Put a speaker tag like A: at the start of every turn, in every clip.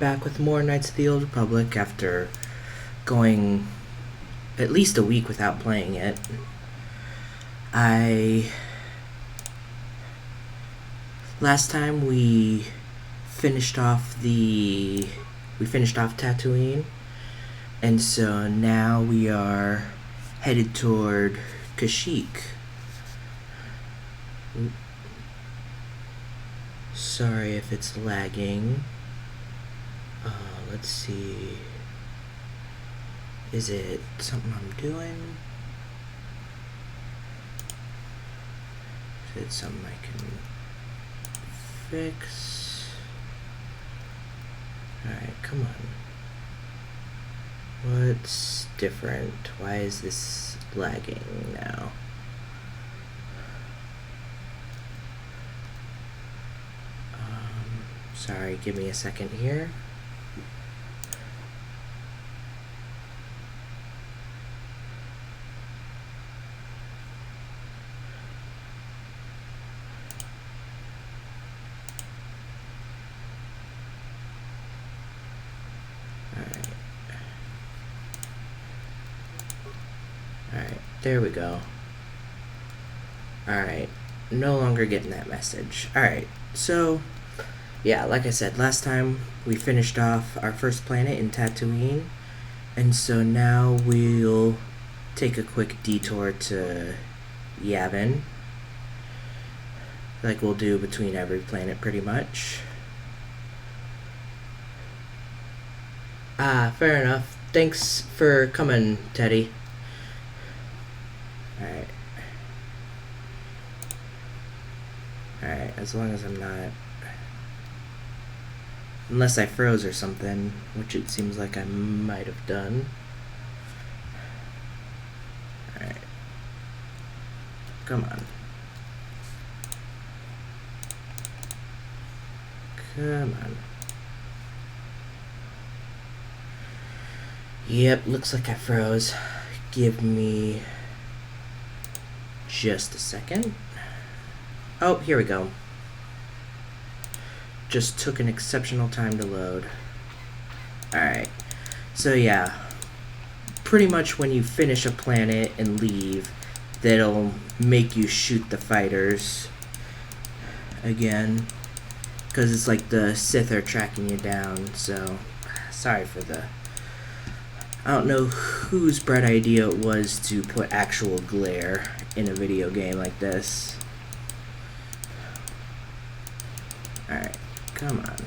A: back with more Knights of the Old Republic after going at least a week without playing it. Last time we finished off Tatooine, and so now we are headed toward Kashyyyk. Sorry if it's lagging. Let's see. Is it something I'm doing? Is it something I can fix? Alright, come on. What's different? Why is this lagging now? Sorry, give me a second here. Alright, there we go. Alright, no longer getting that message. Alright, so yeah, like I said, last time we finished off our first planet in Tatooine, and so now we'll take a quick detour to Yavin, like we'll do between every planet pretty much. Fair enough. Thanks for coming, Teddy. Alright. Alright, as long as I'm not... Unless I froze or something, which it seems like I might have done. Alright. Come on. Come on. Yep, looks like I froze. Give me just a second. Oh, here we go. Just took an exceptional time to load. Alright, so yeah, pretty much when you finish a planet and leave, that'll make you shoot the fighters again, because it's like the Sith are tracking you down. So sorry for the... I don't know whose bright idea it was to put actual glare in a video game like this. Alright, come on.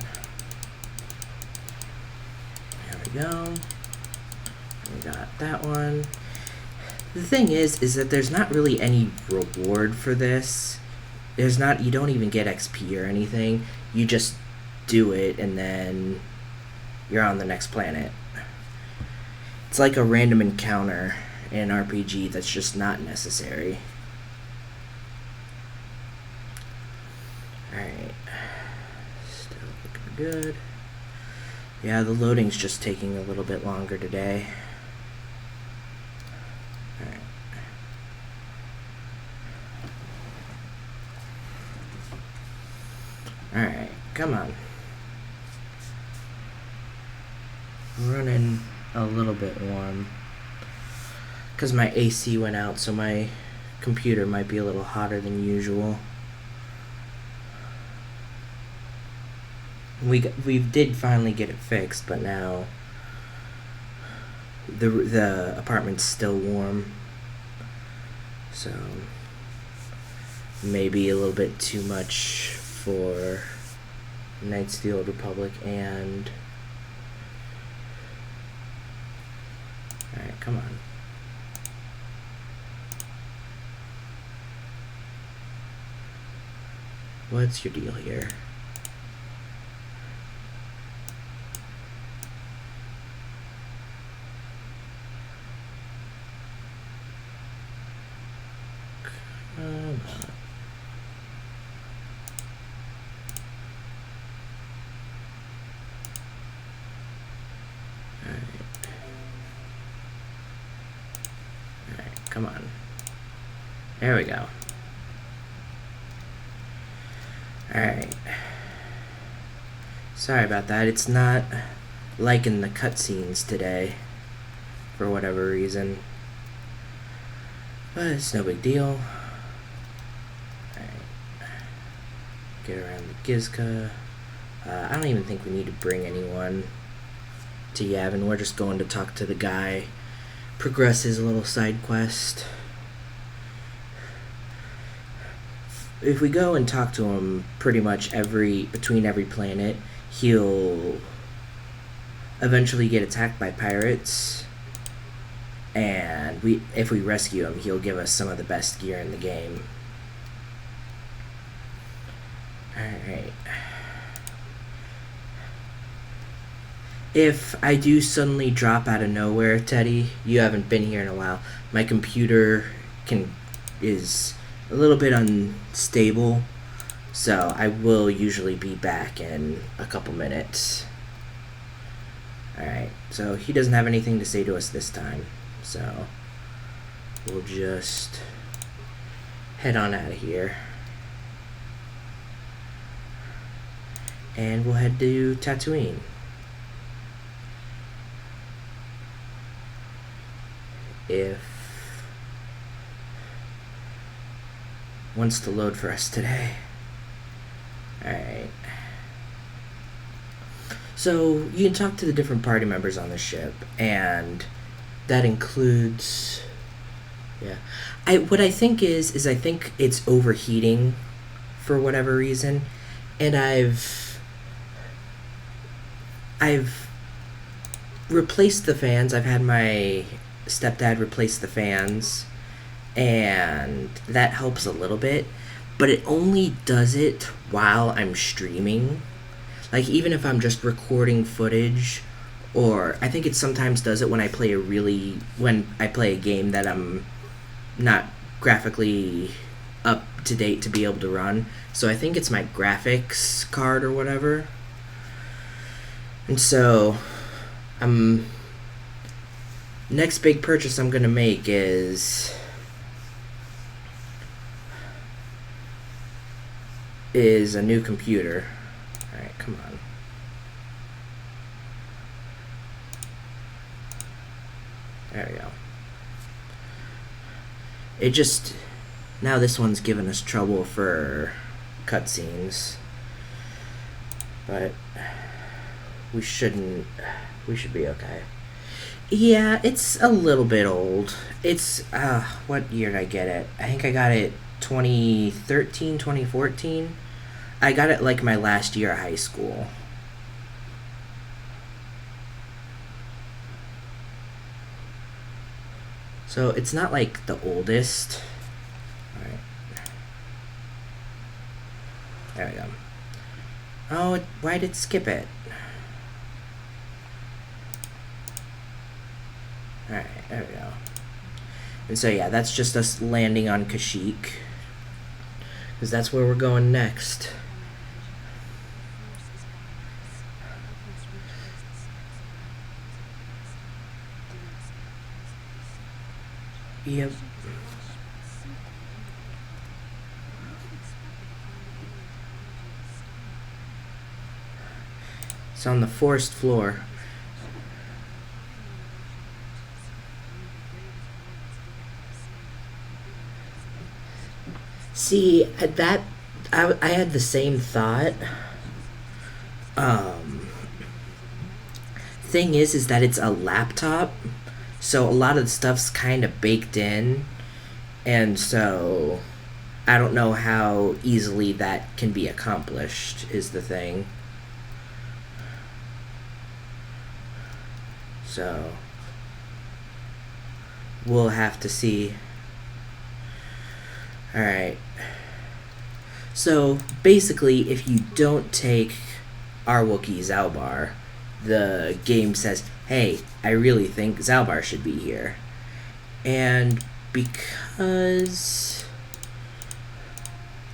A: There we go. We got that one. The thing is that there's not really any reward for this. There's not, you don't even get XP or anything. You just do it and then you're on the next planet. It's like a random encounter in an RPG that's just not necessary. Alright. Still looking good. Yeah, the loading's just taking a little bit longer today. Alright. Alright, come on. Running a little bit warm because my AC went out, so my computer might be a little hotter than usual. We did finally get it fixed, but now the apartment's still warm, so maybe a little bit too much for Knights of the Old Republic. And alright, come on. What's your deal here? Come on. Come on. There we go. Alright. Sorry about that. It's not liking the cutscenes today for whatever reason. But it's no big deal. Alright. Get around the Gizka. I don't even think we need to bring anyone to Yavin. We're just going to talk to the guy, progress his little side quest. If we go and talk to him pretty much between every planet, he'll eventually get attacked by pirates, and if we rescue him, he'll give us some of the best gear in the game. Alright. If I do suddenly drop out of nowhere, Teddy, you haven't been here in a while. My computer is a little bit unstable, so I will usually be back in a couple minutes. Alright, so he doesn't have anything to say to us this time, so we'll just head on out of here. And we'll head to Tatooine. If wants to load for us today. Alright. So you can talk to the different party members on the ship, and that includes what I think is I think it's overheating for whatever reason, and I've replaced the fans. I've had my stepdad replace the fans, and that helps a little bit, but it only does it while I'm streaming. Like, even if I'm just recording footage, or I think it sometimes does it when I play a game that I'm not graphically up to date to be able to run. So I think it's my graphics card or whatever. And so next big purchase I'm gonna make is a new computer. Alright, come on. There we go. It just... Now this one's giving us trouble for cutscenes. But we should be okay. Yeah, it's a little bit old. It's, what year did I get it? I think I got it 2013, 2014. I got it like my last year of high school. So it's not like the oldest. Alright. There we go. Oh, why did it skip it? Alright, there we go. And so yeah, that's just us landing on Kashyyyk, because that's where we're going next. Yep. It's on the forest floor. See, at that, I had the same thought. Thing is that it's a laptop, so a lot of the stuff's kind of baked in, and so I don't know how easily that can be accomplished, is the thing. So we'll have to see. Alright. So basically, if you don't take our Wookiee Zalbar, the game says, hey, I really think Zalbar should be here. And because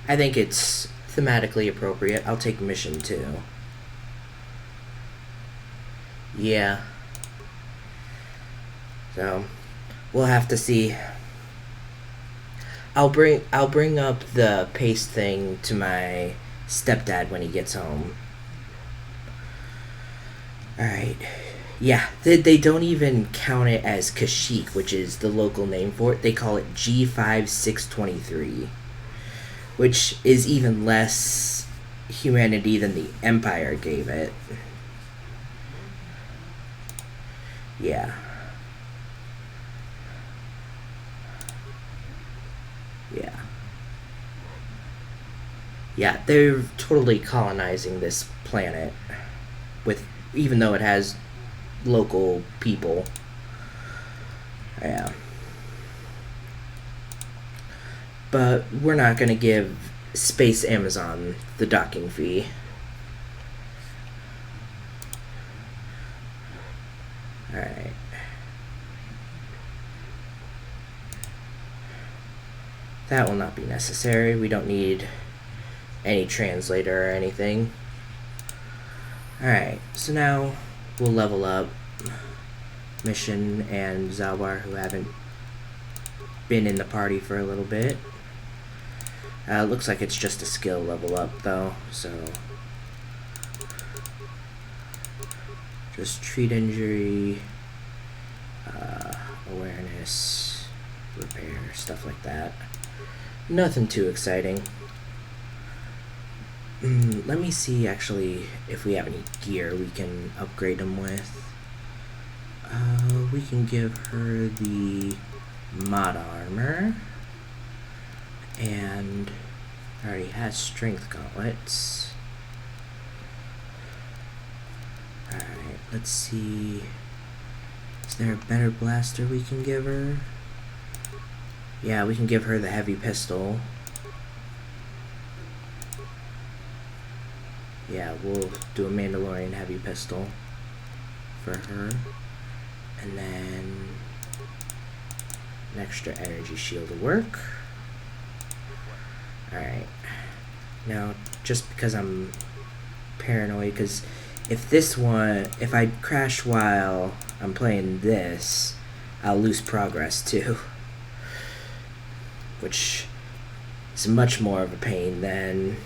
A: I think it's thematically appropriate, I'll take mission 2. Yeah. So we'll have to see. I'll bring up the paste thing to my stepdad when he gets home. Alright. Yeah, they don't even count it as Kashyyyk, which is the local name for it. They call it G5623, which is even less humanity than the Empire gave it. Yeah. Yeah. Yeah, they're totally colonizing this planet with even though it has local people. Yeah. But we're not going to give Space Amazon the docking fee. Alright. That will not be necessary. We don't need any translator or anything. Alright, so now we'll level up Mission and Zalbar, who haven't been in the party for a little bit. Looks like it's just a skill level up though, so just treat injury, awareness, repair, stuff like that. Nothing too exciting. Let me see actually if we have any gear we can upgrade them with. We can give her the mod armor, and already has strength gauntlets. Alright, let's see. Is there a better blaster we can give her? Yeah, we can give her the heavy pistol. Yeah, we'll do a Mandalorian heavy pistol for her. And then an extra energy shield will work. Alright. Now, just because I'm paranoid, because if I crash while I'm playing this, I'll lose progress too. Which is much more of a pain than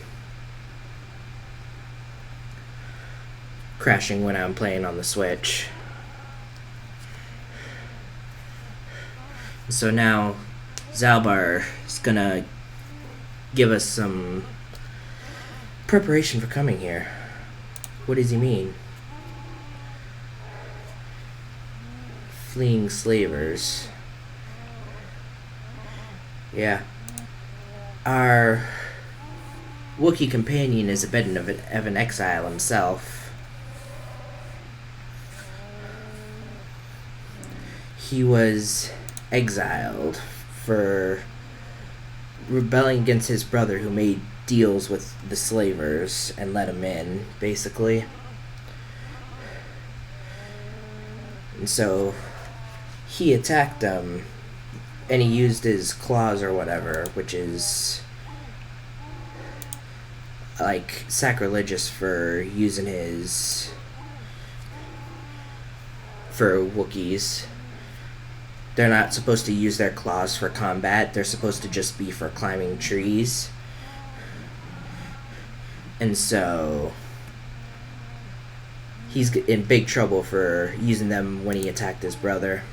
A: crashing when I'm playing on the Switch. So now Zalbar is gonna give us some preparation for coming here. What does he mean? Fleeing slavers. Yeah. Our Wookiee companion is a bit of an exile himself. He was exiled for rebelling against his brother, who made deals with the slavers and let him in, basically. And so he attacked them, and he used his claws or whatever, which is like sacrilegious for using his for Wookiees. They're not supposed to use their claws for combat. They're supposed to just be for climbing trees. And so he's in big trouble for using them when he attacked his brother.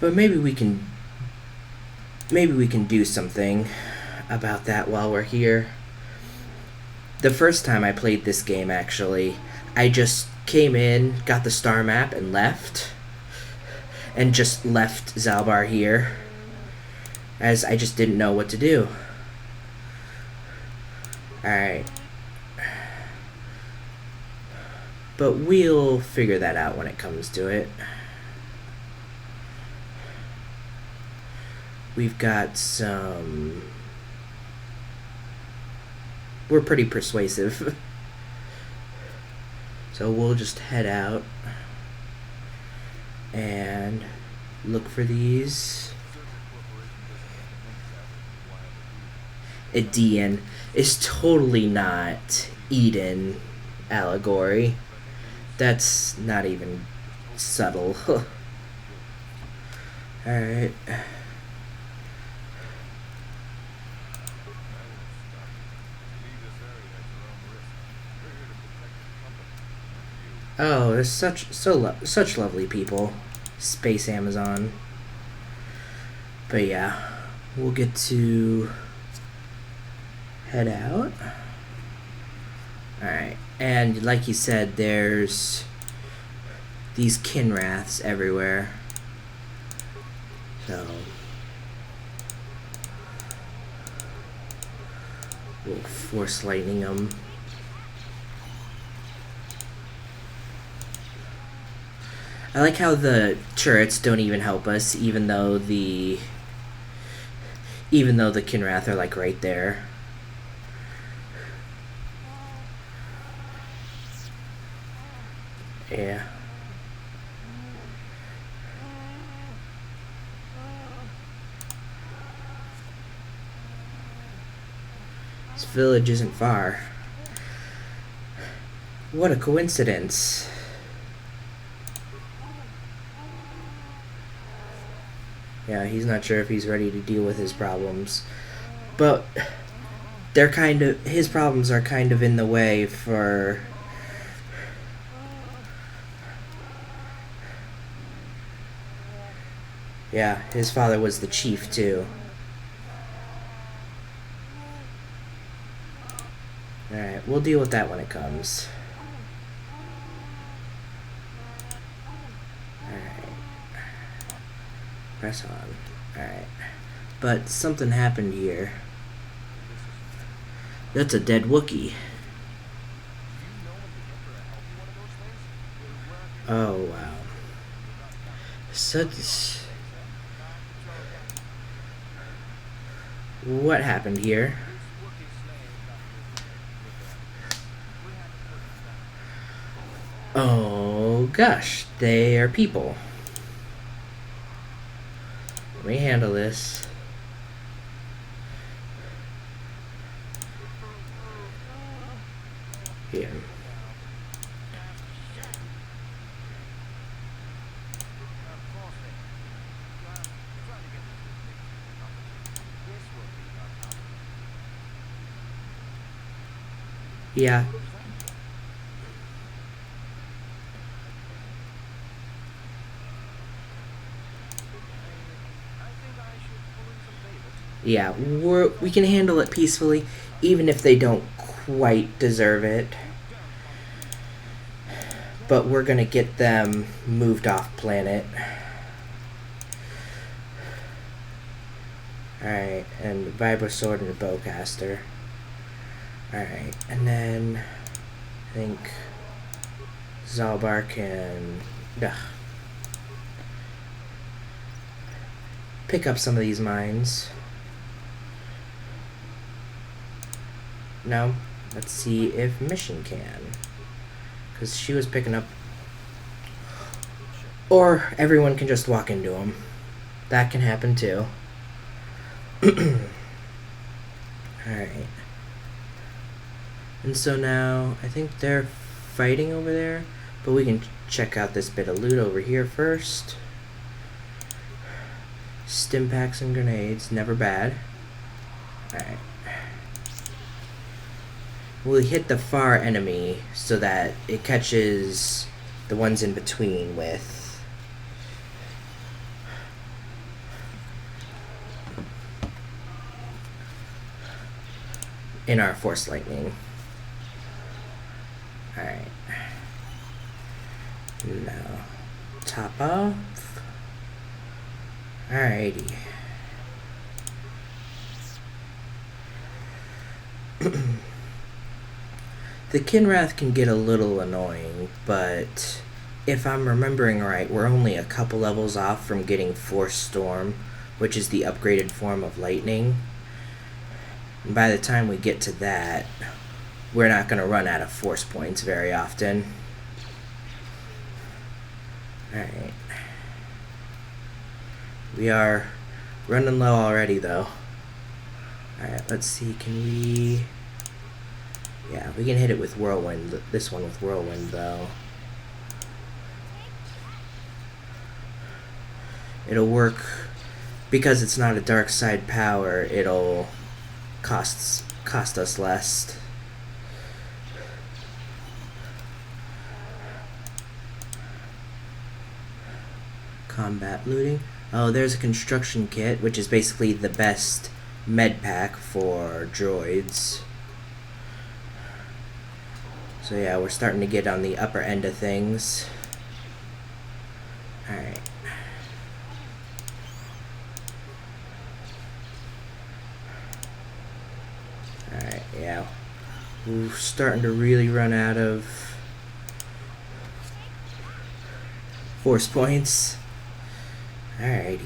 A: But maybe we can do something about that while we're here. The first time I played this game, actually, I just came in, got the star map, and left. And just left Zalbar here, as I just didn't know what to do. Alright. But we'll figure that out when it comes to it. We've got some... We're pretty persuasive. So we'll just head out and look for these. Edian is totally not Eden allegory. That's not even subtle. Alright. Oh, there's such lovely people. Space Amazon. But yeah, we'll get to head out. Alright, and like you said, there's these Kinraths everywhere. So we'll force lightning them. I like how the turrets don't even help us, even though the Kinrath are like right there. Yeah. This village isn't far. What a coincidence. Yeah, he's not sure if he's ready to deal with his problems. But his problems are kind of in the way for yeah, his father was the chief too. Alright, we'll deal with that when it comes. Alright. Press on. Alright. But something happened here. That's a dead Wookiee. Oh, wow. What happened here? Oh gosh, they are people. Let me handle this. Here. Yeah. Yeah, we can handle it peacefully, even if they don't quite deserve it. But we're gonna get them moved off planet. Alright, and Vibrosword and a Bowcaster. Alright, and then I think Zalbar can pick up some of these mines. No, let's see if Mission can, because she was picking up, or everyone can just walk into them. That can happen too. Alright. And so now, I think they're fighting over there, but we can check out this bit of loot over here first. Stim packs and grenades, never bad. Alright. We'll hit the far enemy so that it catches the ones in between with in our force lightning. Alright. Now, top off. Alrighty. The Kinrath can get a little annoying, but if I'm remembering right, we're only a couple levels off from getting Force Storm, which is the upgraded form of lightning. And by the time we get to that, we're not going to run out of force points very often. Alright. We are running low already, though. Alright, let's see, can we... Yeah, we can hit it with Whirlwind. This one with Whirlwind, though. It'll work because it's not a dark side power. It'll cost us less. Combat looting. Oh, there's a construction kit, which is basically the best med pack for droids. So yeah, we're starting to get on the upper end of things. Alright. Alright, yeah. We're starting to really run out of force points. Alrighty.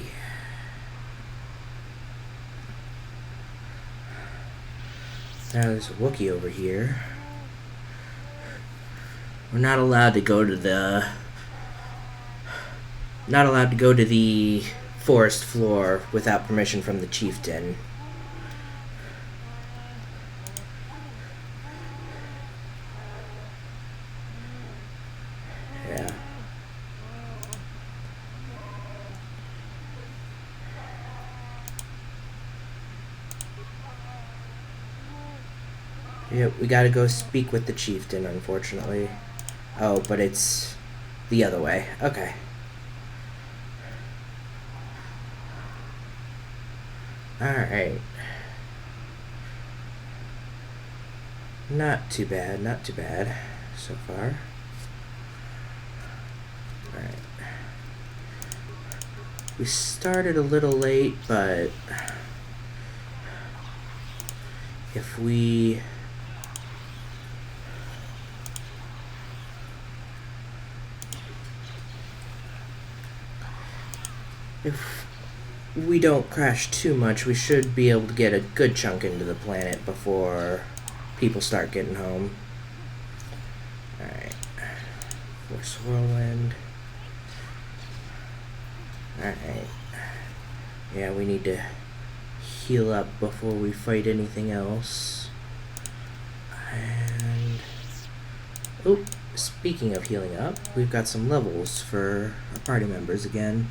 A: Now there's a Wookiee over here. We're not allowed to go to the forest floor without permission from the chieftain. Yeah. Yep, we gotta go speak with the chieftain, unfortunately. Oh, but it's the other way. Okay. Alright. Not too bad, not too bad so far. Alright. We started a little late, but if we don't crash too much, we should be able to get a good chunk into the planet before people start getting home. Alright. Force Whirlwind. Alright. Yeah, we need to heal up before we fight anything else. And oh, speaking of healing up, we've got some levels for our party members again.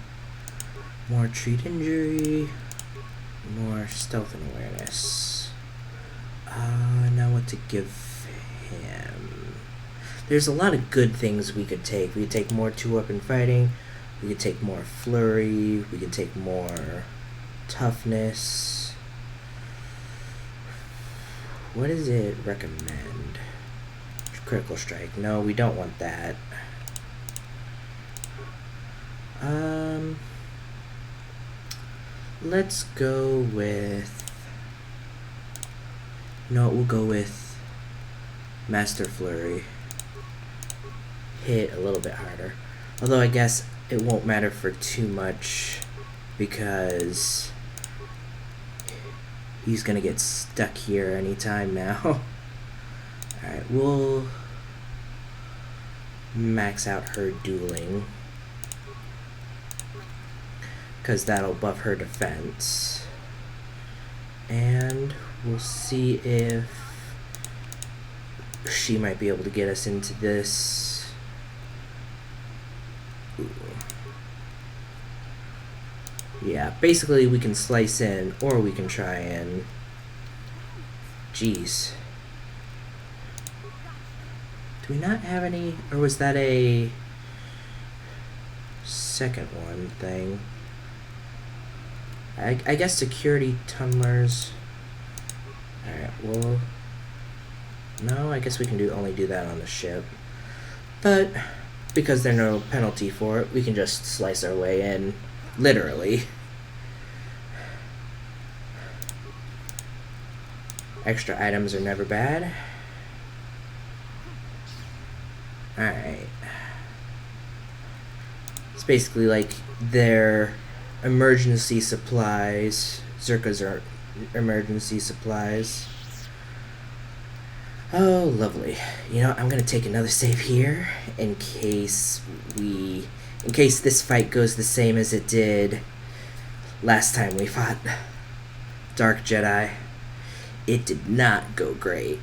A: More treat injury, more stealth and awareness. Now what to give him? There's a lot of good things we could take. We could take more 2-weapon fighting, we could take more flurry, we could take more toughness. What does it recommend? Critical strike. No, we don't want that. Let's go with... No, we'll go with Master Flurry. Hit a little bit harder. Although I guess it won't matter for too much because he's gonna get stuck here anytime now. Alright, we'll max out her dueling, because that'll buff her defense. And we'll see if she might be able to get us into this. Ooh. Yeah, basically we can slice in, or we can try and... Jeez. Do we not have any, or was that a second one thing? I guess security tunnelers. Alright, well... No, I guess we can only do that on the ship. But, because there's no penalty for it, we can just slice our way in, literally. Extra items are never bad. Alright. It's basically like their emergency supplies. Zerka's are emergency supplies. Oh, lovely. You know, I'm gonna take another save here in case this fight goes the same as it did last time we fought Dark Jedi. It did not go great.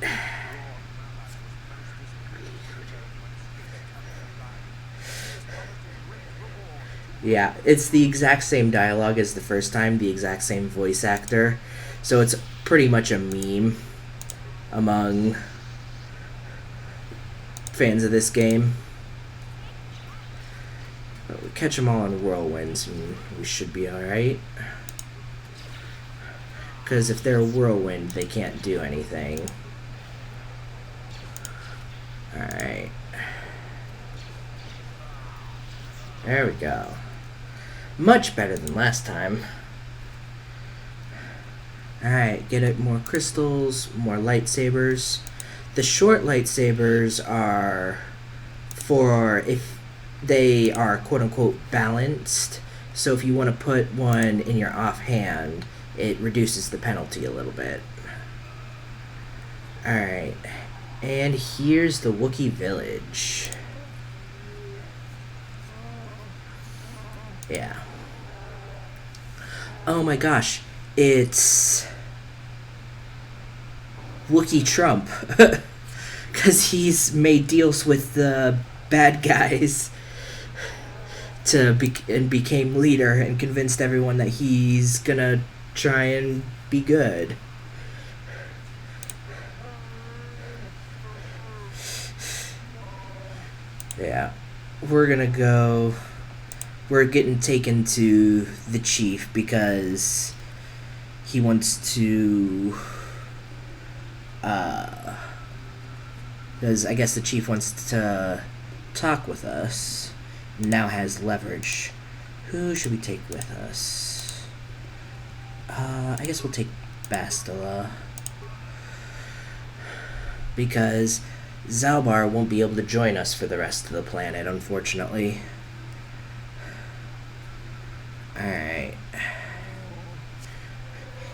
A: Yeah, it's the exact same dialogue as the first time, the exact same voice actor. So it's pretty much a meme among fans of this game. But we catch them all in whirlwinds and we should be alright. Because if they're a whirlwind, they can't do anything. Alright. There we go. Much better than last time. Alright, get it, more crystals, more lightsabers. The short lightsabers are for if they are quote-unquote balanced. So if you want to put one in your offhand, it reduces the penalty a little bit. Alright, and here's the Wookiee village. Yeah. Oh my gosh, it's Wookiee Trump. Because he's made deals with the bad guys and became leader and convinced everyone that he's gonna try and be good. Yeah. We're getting taken to the chief because he wants to because I guess the chief wants to talk with us. Now has leverage. Who should we take with us? I guess we'll take Bastila. Because Zalbar won't be able to join us for the rest of the planet, unfortunately. Alright.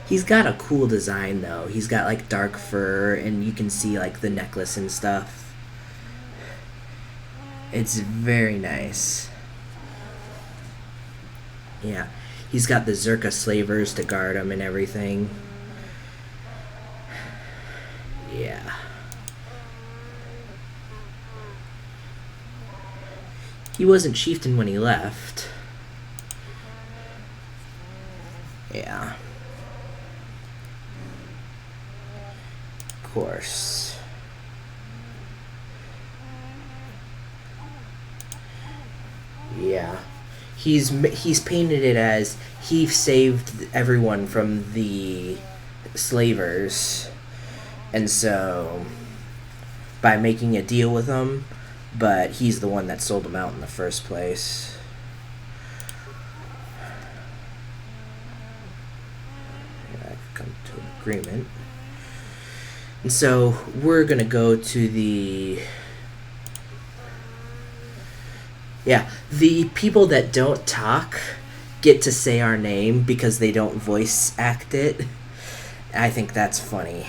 A: He's got a cool design, though. He's got, like, dark fur, and you can see, like, the necklace and stuff. It's very nice. Yeah. He's got the Zerka slavers to guard him and everything. Yeah. He wasn't chieftain when he left. Yeah. Of course. Yeah. He's painted it as he saved everyone from the slavers. And so, by making a deal with them, but he's the one that sold them out in the first place. Yeah, I could come to an agreement. And so, we're gonna go to the... Yeah, the people that don't talk get to say our name because they don't voice act it. I think that's funny.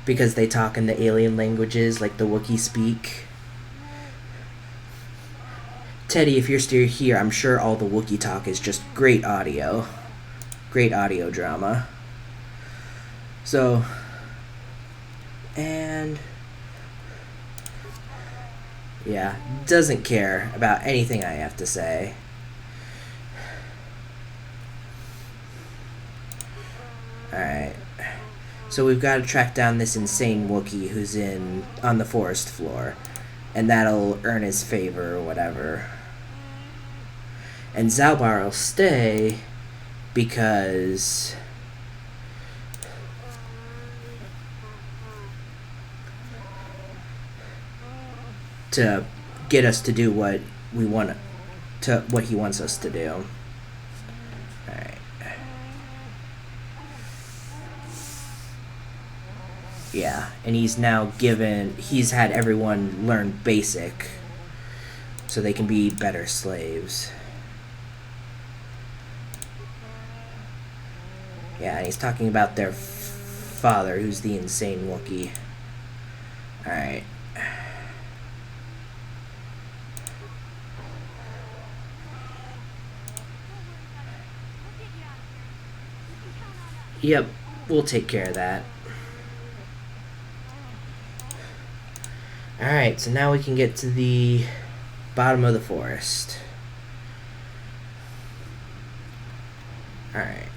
A: Because they talk in the alien languages like the Wookiee speak. Teddy, if you're still here, I'm sure all the Wookiee talk is just great audio. Great audio drama. So, and... yeah, doesn't care about anything I have to say. Alright. So we've got to track down this insane Wookiee who's on the forest floor. And that'll earn his favor or whatever. And Zalbar will stay because... to get us to do what we want to what he wants us to do. Alright. Yeah, and he's had everyone learn basic so they can be better slaves. Yeah, and he's talking about their father, who's the insane Wookiee. Alright. Yep, we'll take care of that. Alright, so now we can get to the bottom of the forest. Alright.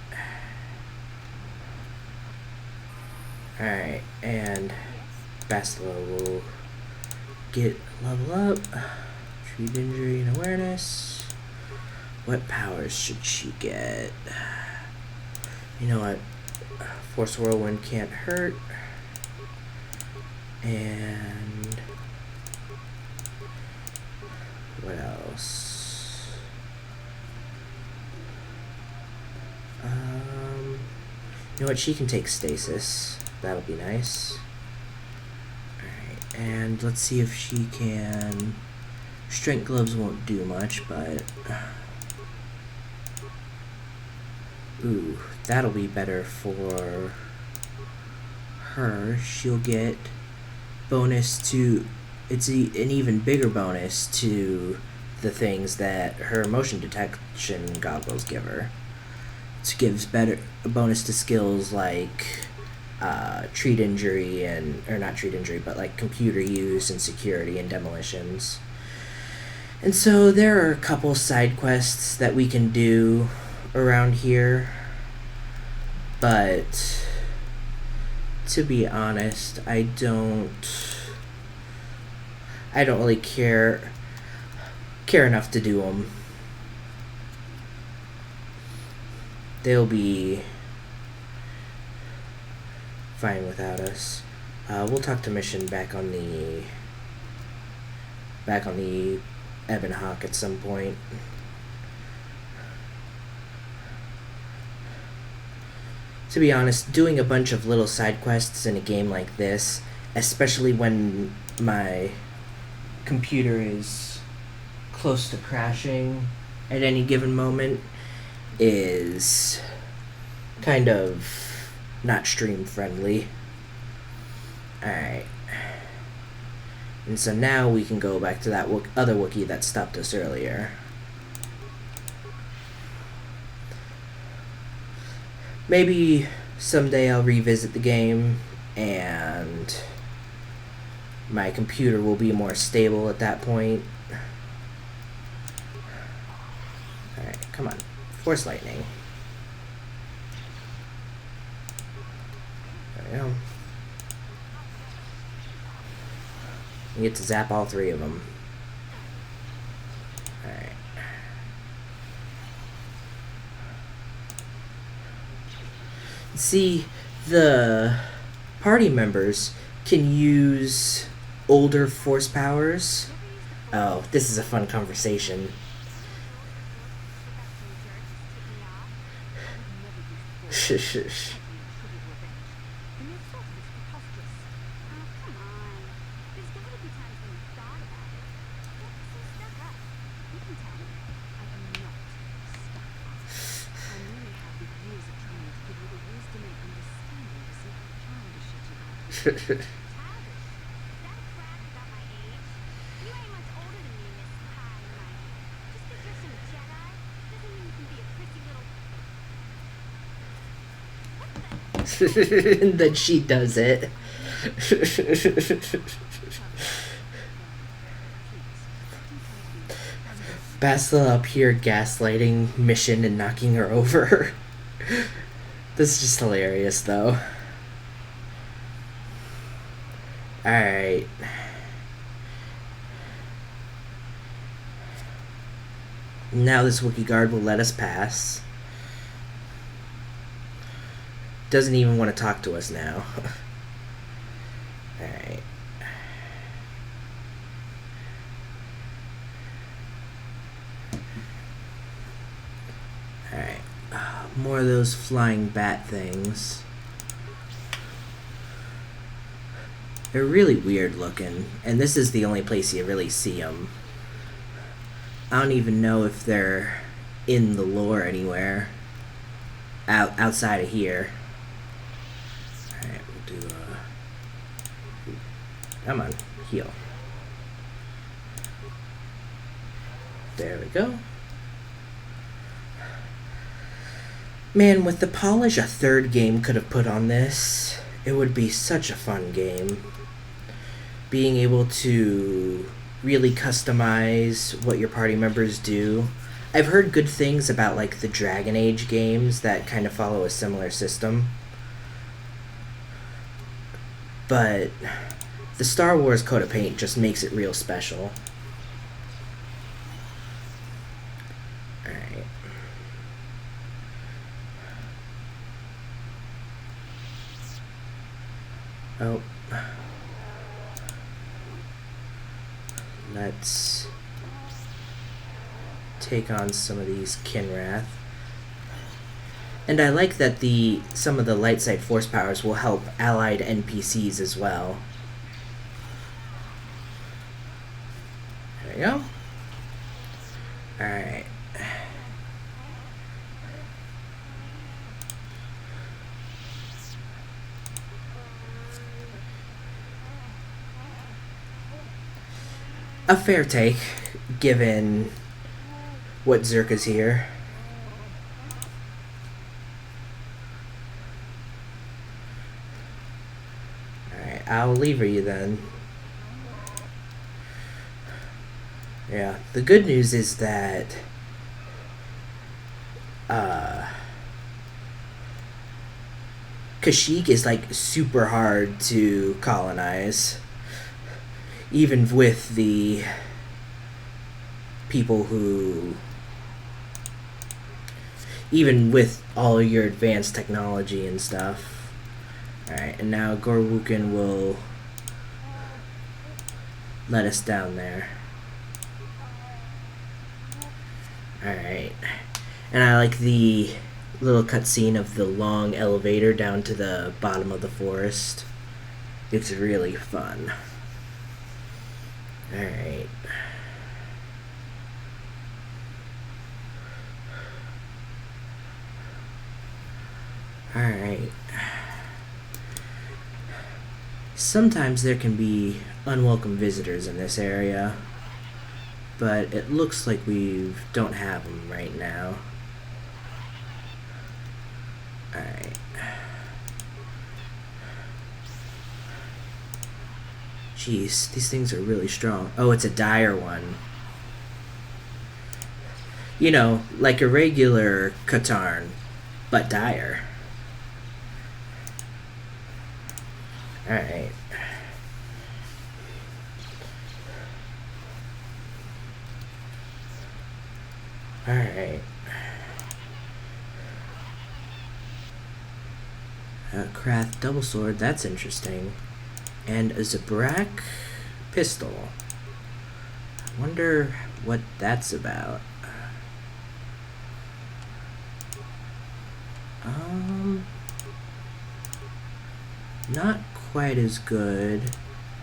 A: Alright, and Bastila will get level up. Treat injury and awareness. What powers should she get? You know what? Force Whirlwind can't hurt. And what else? You know what? She can take Stasis. That'll be nice. Alright, and let's see if she can... Strength Gloves won't do much, but... Ooh, that'll be better for her. She'll get bonus to... It's an even bigger bonus to the things that her motion detection goggles give her. It gives a bonus to skills like treat injury or not treat injury, but like computer use and security and demolitions. And so there are a couple side quests that we can do around here, but to be honest, I don't really care enough to do them. They'll be fine without us. We'll talk to Mission back on the Ebon Hawk at some point. To be honest, doing a bunch of little side quests in a game like this, especially when my computer is close to crashing at any given moment, is kind of not stream friendly. Alright. And so now we can go back to that other Wookiee that stopped us earlier. Maybe someday I'll revisit the game and my computer will be more stable at that point. Alright, come on. Force Lightning. There we go. You get to zap all three of them. Alright. See, the party members can use older force powers. Oh, this is a fun conversation. Shush. And then she does it. Bastila up here gaslighting Mission and knocking her over. This is just hilarious, though. Alright. Now this Wookiee guard will let us pass. Doesn't even want to talk to us now. Alright. Alright. More of those flying bat things. They're really weird looking, and this is the only place you really see them. I don't even know if they're in the lore anywhere outside of here. Alright, we'll do come on, heal. There we go. Man, with the polish a third game could have put on this, it would be such a fun game. Being able to really customize what your party members do. I've heard good things about like the Dragon Age games that kind of follow a similar system. But the Star Wars coat of paint just makes it real special. Let's take on some of these Kinrath. And I like that some of the light side force powers will help allied NPCs as well. There we go. Alright. A fair take, given what Zerka's here. Alright, I'll lever you then. Yeah, the good news is that Kashyyyk is like super hard to colonize, even with the people who, even with all your advanced technology and stuff. Alright, and now Gorwukin will let us down there. Alright, and I like the little cutscene of the long elevator down to the bottom of the forest. It's really fun. Alright. Alright. Sometimes there can be unwelcome visitors in this area, but it looks like we don't have them right now. Alright. Jeez, these things are really strong. Oh, it's a dire one. You know, like a regular Kotor, but dire. Alright. Alright. Krath double sword, that's interesting. And a Zabrak pistol. I wonder what that's about. Not quite as good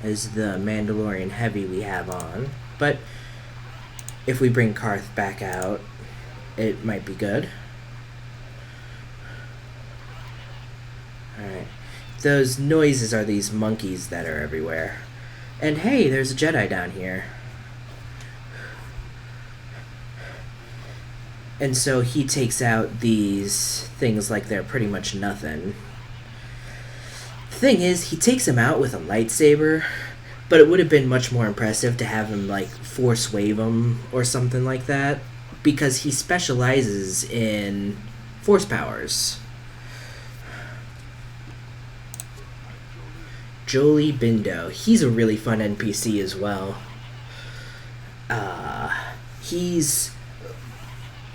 A: as the Mandalorian Heavy we have on, but if we bring Karth back out, it might be good. Alright. Those noises are these monkeys that are everywhere. And hey, there's a Jedi down here. And so he takes out these things like they're pretty much nothing. The thing is, he takes them out with a lightsaber, but it would have been much more impressive to have him like force wave them or something like that, because he specializes in force powers. Jolie Bindo. He's a really fun NPC as well.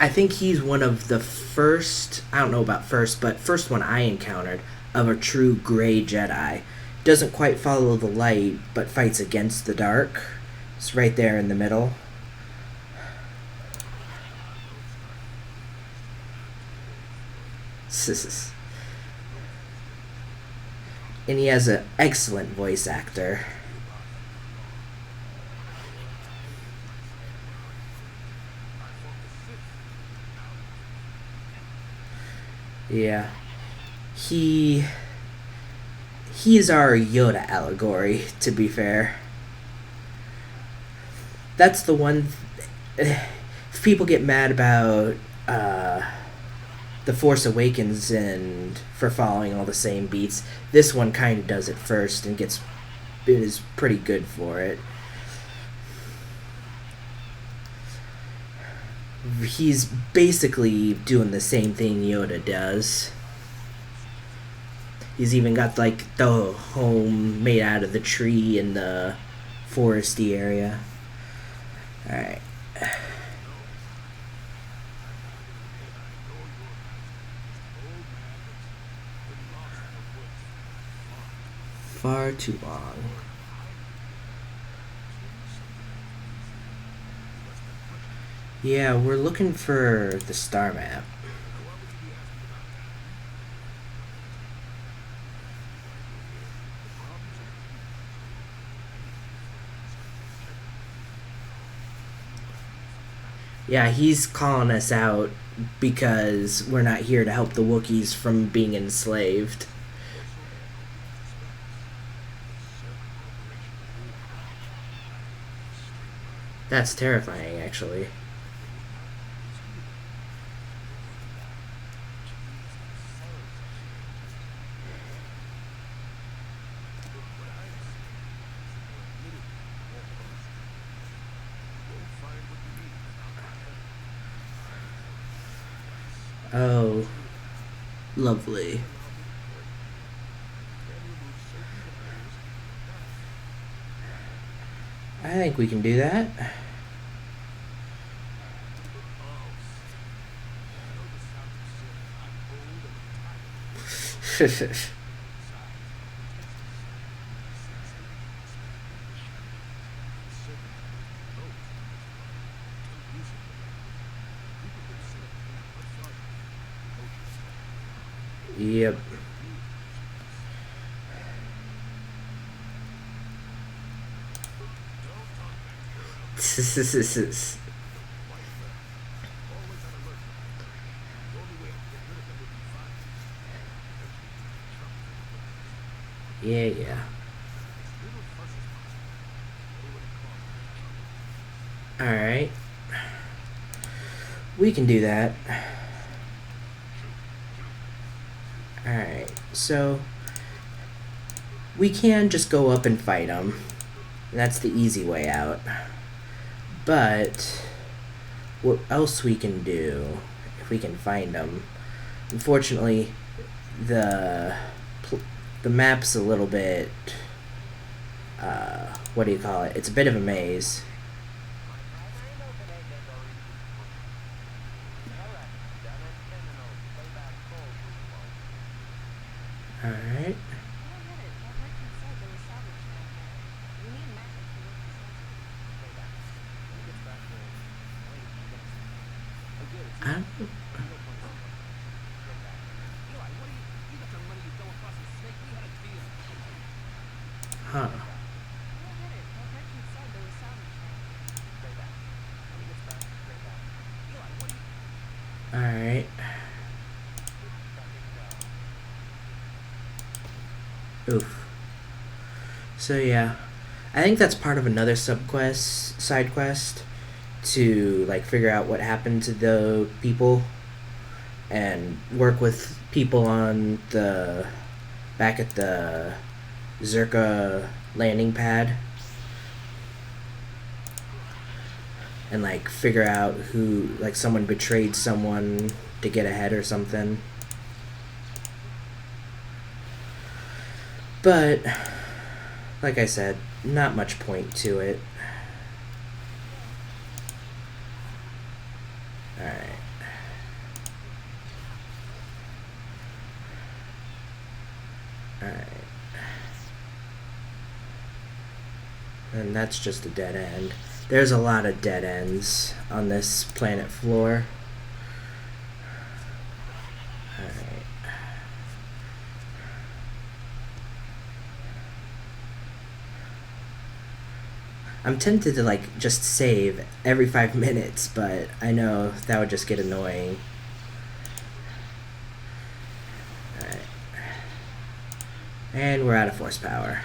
A: I think he's one of the first, I don't know about first, but first one I encountered of a true gray Jedi. Doesn't quite follow the light, but fights against the dark. It's right there in the middle. And he has an excellent voice actor. Yeah. He is our Yoda allegory, to be fair. That's the one... If people get mad about The Force Awakens and for following all the same beats, this one kind of does it first and is pretty good for it. He's basically doing the same thing Yoda does. He's even got like the home made out of the tree in the foresty area. Alright. Far too long. Yeah, we're looking for the star map. Yeah, he's calling us out because we're not here to help the Wookiees from being enslaved. That's terrifying, actually. Oh, lovely. I think we can do that. Yep. Yeah, yeah. Alright. We can do that. Alright, so we can just go up and fight them. That's the easy way out. But what else we can do if we can find them? Unfortunately, the the map's a little bit what do you call it? It's a bit of a maze. Alright. Huh. Alright. Oof. So yeah. I think that's part of another side quest, to like figure out what happened to the people and work with people on the back at the Zerka landing pad and like figure out who, like, someone betrayed someone to get ahead or something. But like I said, not much point to it. Alright. Alright. And that's just a dead end. There's a lot of dead ends on this planet floor. Alright. I'm tempted to like just save every 5 minutes, but I know that would just get annoying. Alright. And we're out of force power.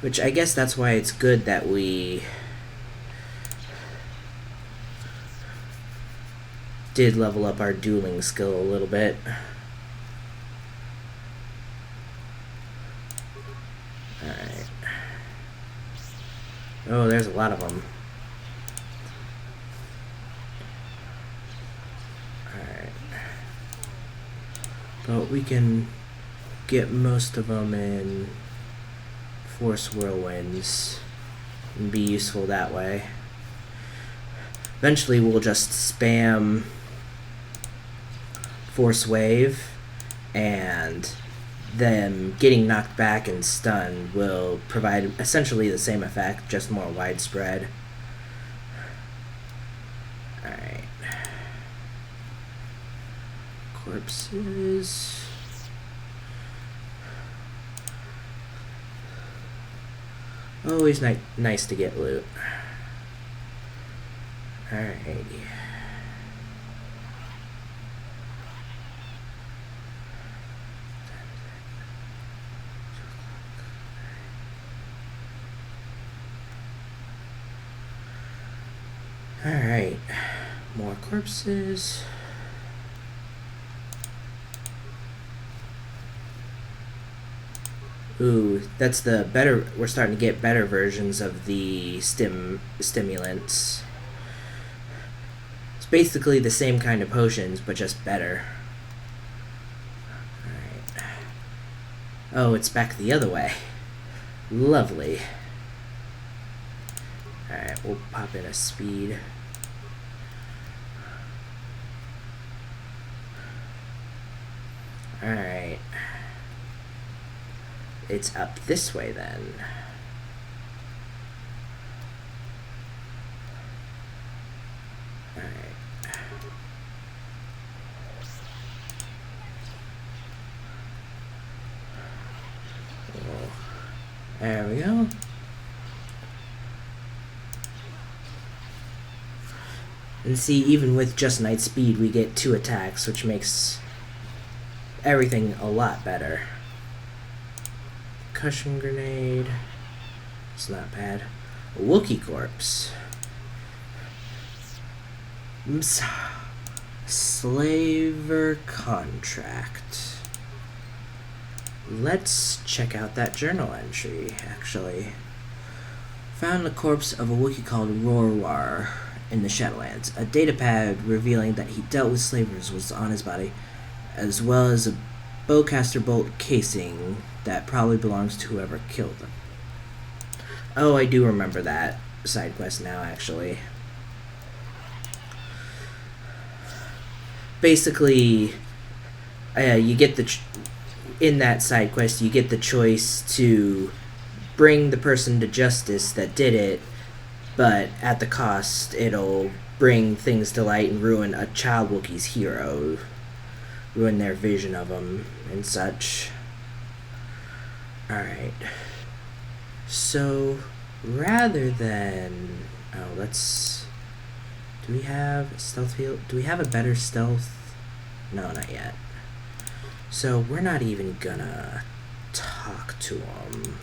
A: Which I guess that's why it's good that we did level up our dueling skill a little bit. Alright. Oh, there's a lot of them. Alright. But we can get most of them in Force Whirlwinds and be useful that way. Eventually we'll just spam Force Wave and them getting knocked back and stunned will provide essentially the same effect, just more widespread. Alright. Corpses. Always nice to get loot. Alrighty. Alright. More corpses. Ooh, that's the better. We're starting to get better versions of the stimulants. It's basically the same kind of potions, but just better. Alright. Oh, it's back the other way. Lovely. Alright, we'll pop in a speed. Alright. It's up this way then. Alright. Oh. There we go. And see, even with just night speed, we get 2 attacks, which makes everything a lot better. Cushion grenade. It's not bad. A Wookiee corpse. Slaver contract. Let's check out that journal entry, actually. Found the corpse of a Wookiee called Rorwar in the Shadowlands. A data pad revealing that he dealt with slavers was on his body, as well as a bowcaster bolt casing that probably belongs to whoever killed them. Oh, I do remember that side quest now, actually. Basically, you get in that side quest, you get the choice to bring the person to justice that did it, but at the cost, it'll bring things to light and ruin a child Wookiee's hero. Ruin their vision of them and such. Alright. So, rather than... Oh, let's... Do we have stealth field? Do we have a better stealth? No, not yet. So, we're not even gonna talk to them.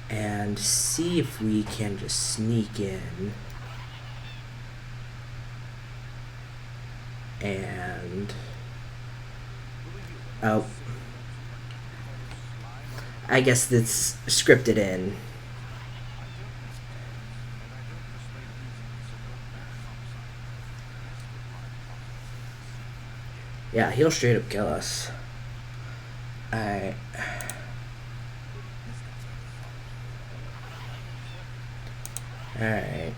A: And see if we can just sneak in. And... Oh. I guess that's scripted in. Yeah, he'll straight up kill us. Alright. Alright.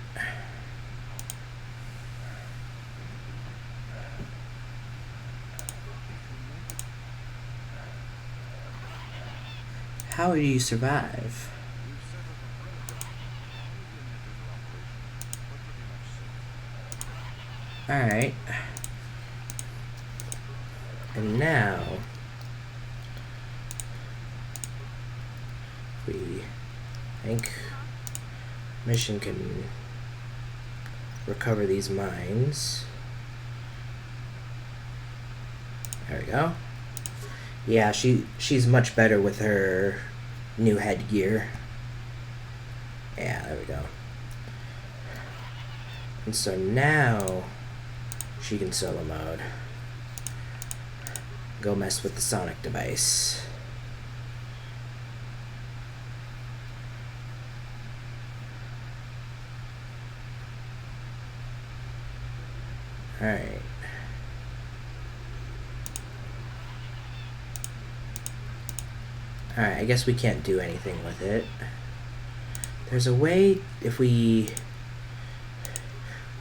A: How do you survive? Alright. And now we think mission can recover these mines. There we go. Yeah, she's much better with her new headgear. Yeah, there we go. And so now she can solo mode. Go mess with the sonic device. Alright. Alright, I guess we can't do anything with it. There's a way, if we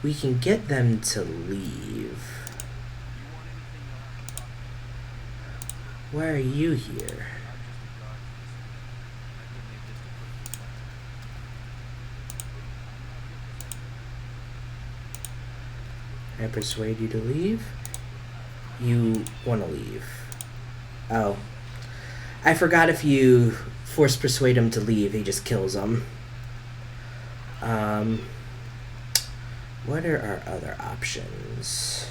A: can get them to leave. Why are you here? I persuade you to leave? You want to leave. Oh. I forgot if you force persuade him to leave, he just kills him. What are our other options?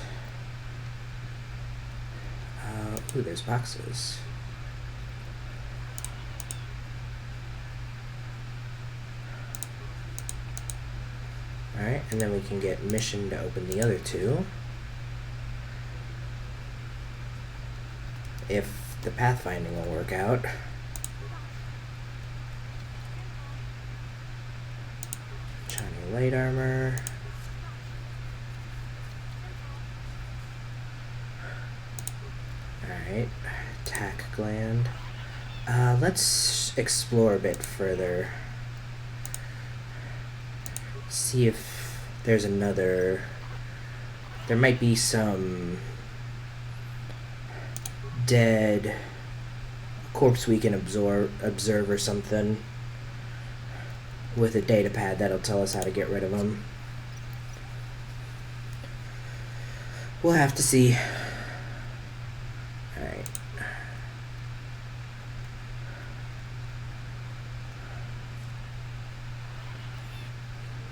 A: Ooh, there's boxes. Alright, and then we can get mission to open the other two. If the pathfinding will work out. Shiny light armor. Alright, attack gland. Let's explore a bit further. See if there's another. There might be some dead corpse we can observe or something with a data pad that'll tell us how to get rid of them. We'll have to see. Alright.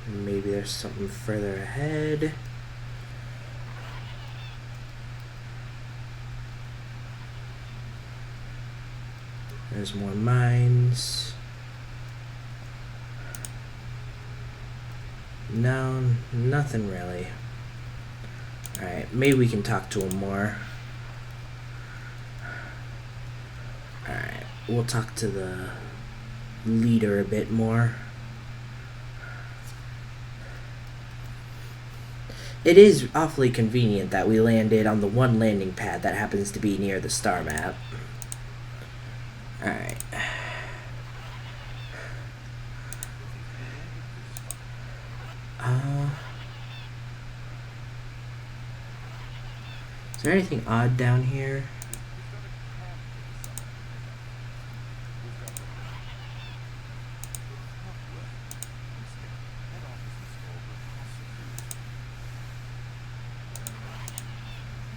A: Maybe there's something further ahead. There's more mines. No, nothing really. Alright, maybe we can talk to him more. Alright, we'll talk to the leader a bit more. It is awfully convenient that we landed on the one landing pad that happens to be near the star map. Alright. Is there anything odd down here?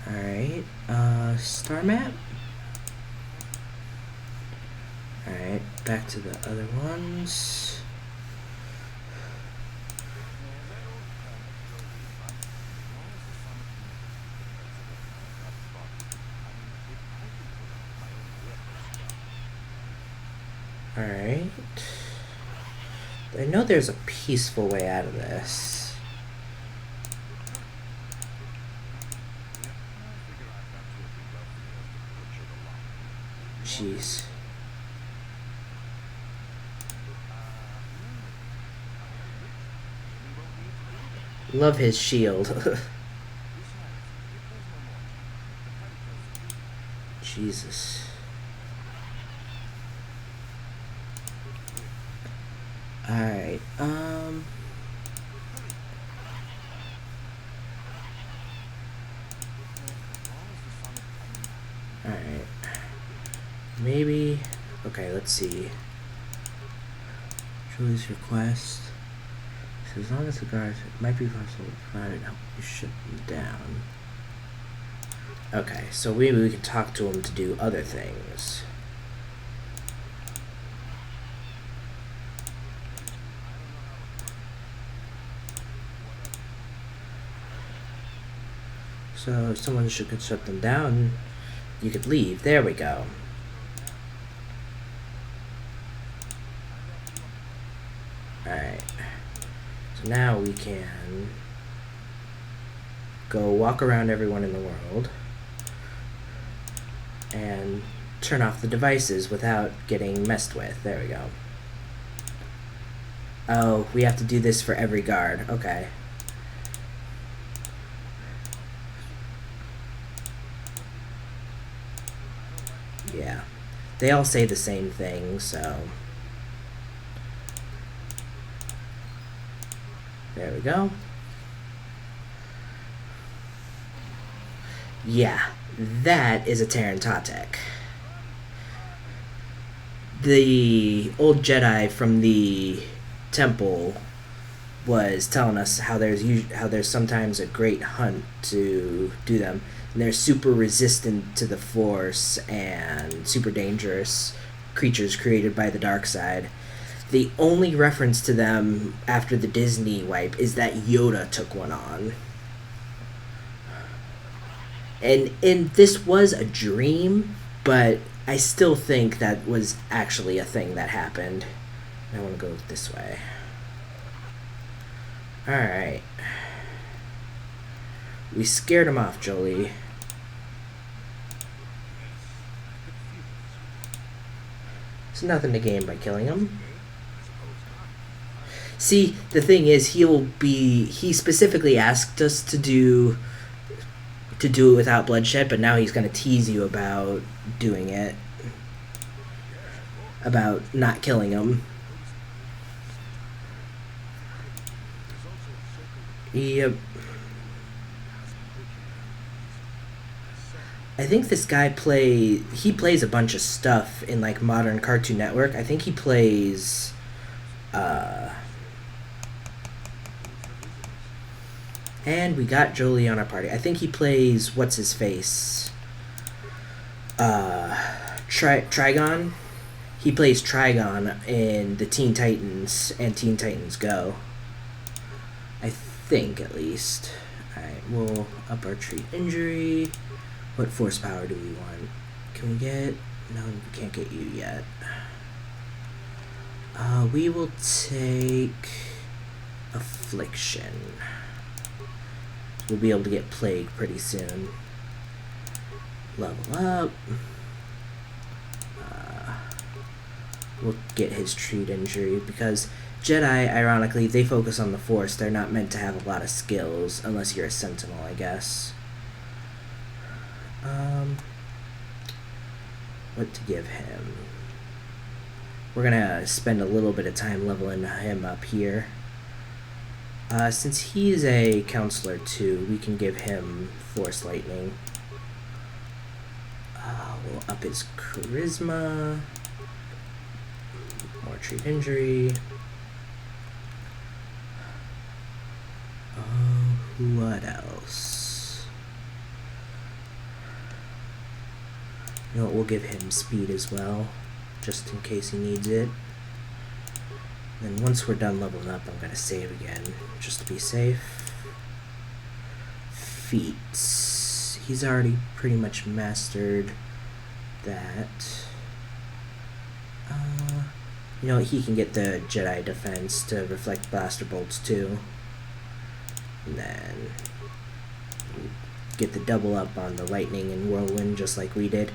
A: Alright, star map? Alright, back to the other ones. Alright. I know there's a peaceful way out of this. Jeez. Love his shield. Jesus. Alright, Alright. Maybe... Okay, let's see. Julie's request. So as long as the guards... It might be possible to provide it help you shut them down. Okay, so maybe we can talk to him to do other things. So if someone could shut them down, you could leave. There we go. Alright. So now we can go walk around everyone in the world and turn off the devices without getting messed with. There we go. Oh, we have to do this for every guard. Okay. Yeah. They all say the same thing, so... There we go. Yeah, that is a Tarantatek. the old Jedi from the temple was telling us how there's sometimes a great hunt to do them, and they're super resistant to the Force and super dangerous creatures created by the dark side. The only reference to them after the Disney wipe is that Yoda took one on. And this was a dream, but I still think that was actually a thing that happened. I want to go this way. Alright. We scared him off, Jolie. There's nothing to gain by killing him. See, the thing is, he specifically asked us to do it without bloodshed, but now he's going to tease you about doing it. About not killing him. Yep. I think this guy plays a bunch of stuff in like modern Cartoon Network. I think he plays and we got Jolie on our party. I think he plays what's his face? Trigon. He plays Trigon in the Teen Titans and Teen Titans Go. I think, at least. Alright, we'll up our treat injury. What force power do we want? Can we get... No, we can't get you yet. We will take... Affliction. We'll be able to get Plague pretty soon. Level up. We'll get his treat injury, because Jedi, ironically, they focus on the Force. They're not meant to have a lot of skills, unless you're a Sentinel, I guess. What to give him? We're gonna spend a little bit of time leveling him up here. Since he's a counselor too, we can give him Force Lightning. We'll up his charisma. More treat injury. What else? You know what, we'll give him speed as well, just in case he needs it. Then once we're done leveling up, I'm going to save again, just to be safe. Feats. He's already pretty much mastered that. You know, he can get the Jedi defense to reflect blaster bolts too. And then get the double up on the lightning and whirlwind just like we did.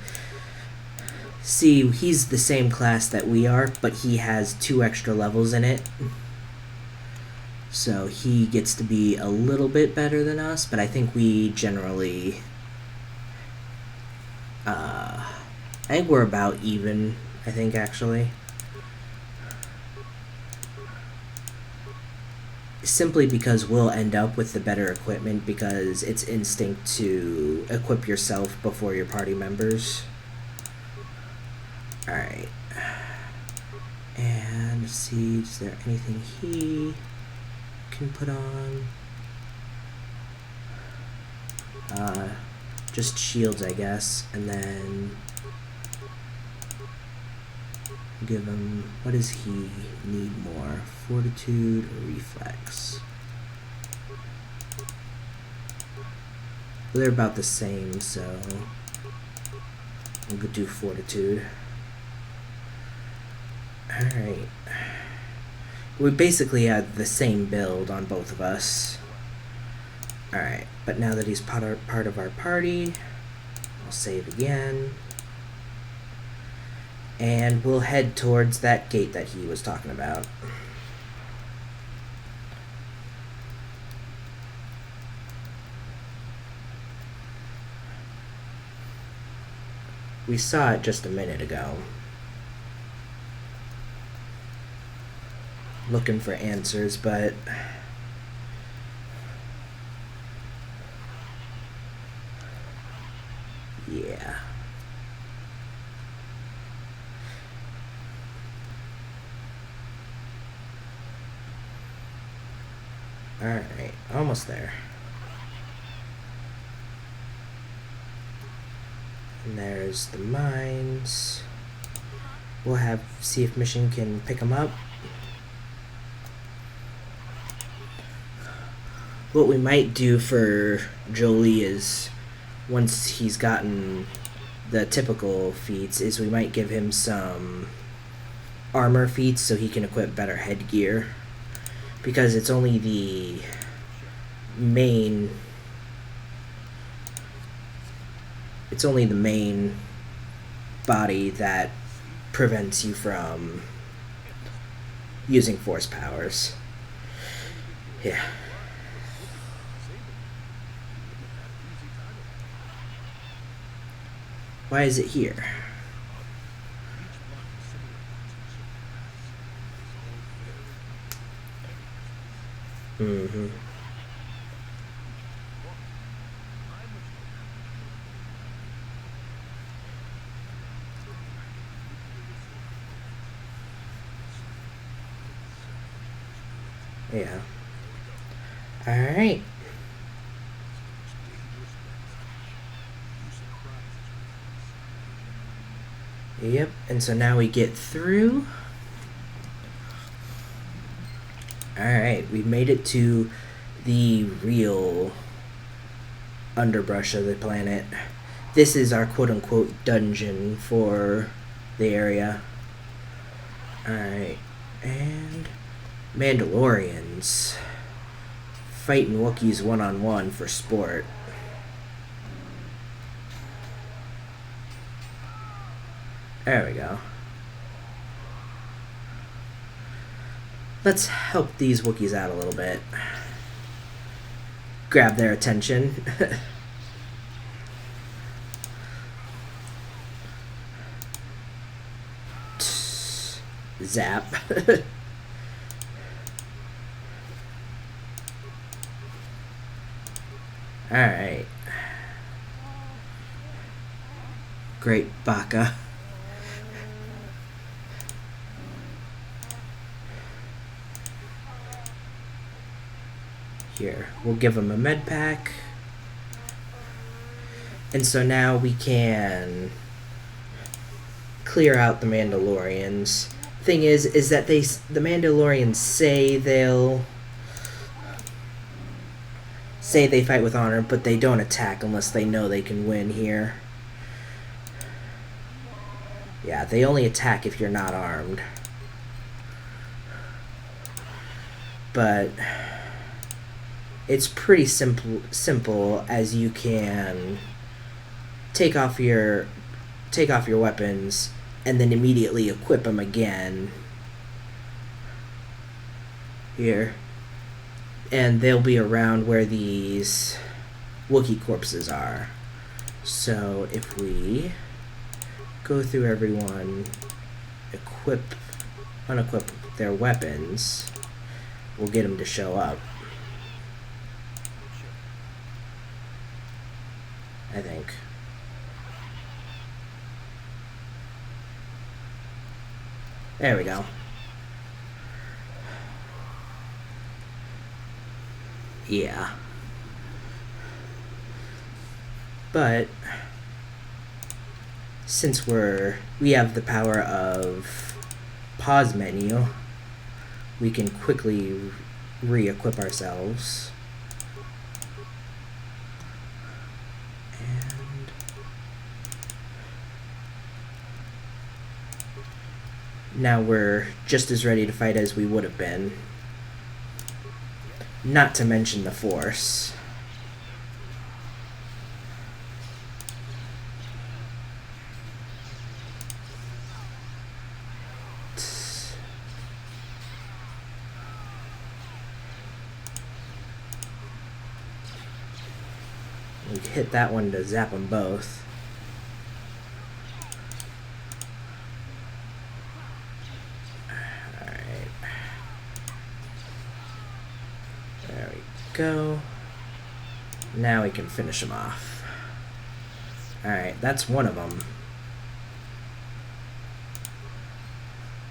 A: See, he's the same class that we are, but he has 2 extra levels in it. So he gets to be a little bit better than us, but I think we generally... I think we're about even, I think, actually. Simply because we'll end up with the better equipment, because it's instinct to equip yourself before your party members. Alright. And let's see, is there anything he can put on? Just shields, I guess, and then give him, what does he need more? Fortitude or reflex? Well, they're about the same, so we'll do fortitude. Alright. We basically had the same build on both of us. Alright, but now that he's part of our party, I'll save again. And we'll head towards that gate that he was talking about. We saw it just a minute ago. Looking for answers, but... yeah. Alright, almost there. And there's the mines. We'll see if Mission can pick them up. What we might do for Jolie is, once he's gotten the typical feats, is we might give him some armor feats so he can equip better headgear. Because it's only the main body that prevents you from using force powers. Yeah. Why is it here? Mm-hmm. Yeah. Alright. Yep, and so now we get through. Alright, we made it to the real underbrush of the planet. This is our quote-unquote dungeon for the area. Alright, and Mandalorians fighting Wookiees one-on-one for sport. There we go. Let's help these Wookiees out a little bit. Grab their attention. Zap. Alright. Great Baka. Here, we'll give him a med pack. And so now we can clear out the Mandalorians. Thing is that the Mandalorians say they fight with honor, but they don't attack unless they know they can win here. Yeah, they only attack if you're not armed. But it's pretty simple as you can take off your weapons and then immediately equip them again. Here. And they'll be around where these Wookiee corpses are. So if we go through everyone, unequip their weapons, we'll get them to show up. I think. There we go. Yeah. But since we have the power of pause menu, we can quickly re-equip ourselves. And now we're just as ready to fight as we would have been. Not to mention the Force. We hit that one to zap them both. Alright. There we go. Now we can finish them off. Alright, that's one of them.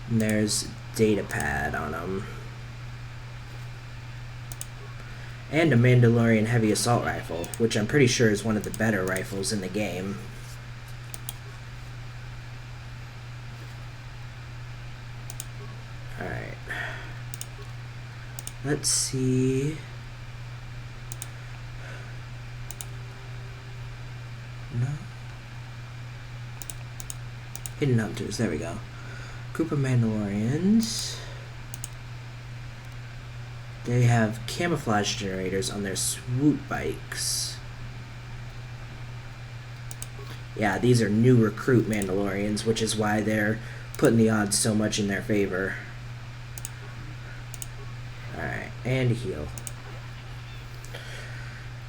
A: And there's data pad on them. And a Mandalorian heavy assault rifle, which I'm pretty sure is one of the better rifles in the game. Alright. Let's see. No. Hidden Hunters, there we go. Group of Mandalorians. They have camouflage generators on their swoop bikes. Yeah, these are new recruit Mandalorians, which is why they're putting the odds so much in their favor. Alright, and a heal.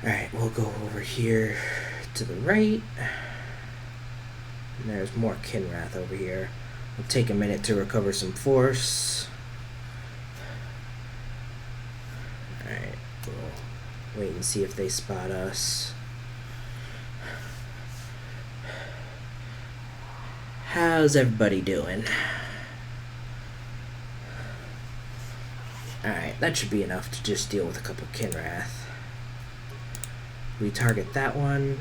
A: Alright, we'll go over here to the right. And there's more Kinrath over here. We'll take a minute to recover some force. Alright, we'll wait and see if they spot us. How's everybody doing? Alright, that should be enough to just deal with a couple Kinrath. We target that one.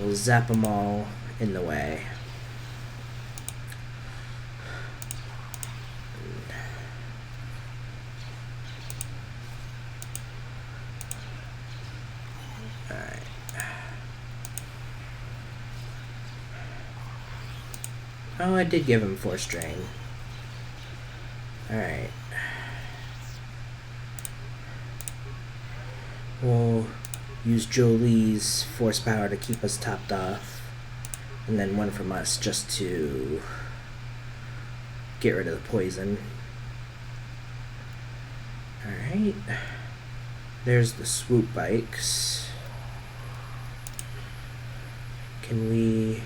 A: We'll zap them all in the way. Oh, I did give him force drain. Alright. We'll use Jolie's force power to keep us topped off. And then one from us just to get rid of the poison. Alright. There's the swoop bikes. Can we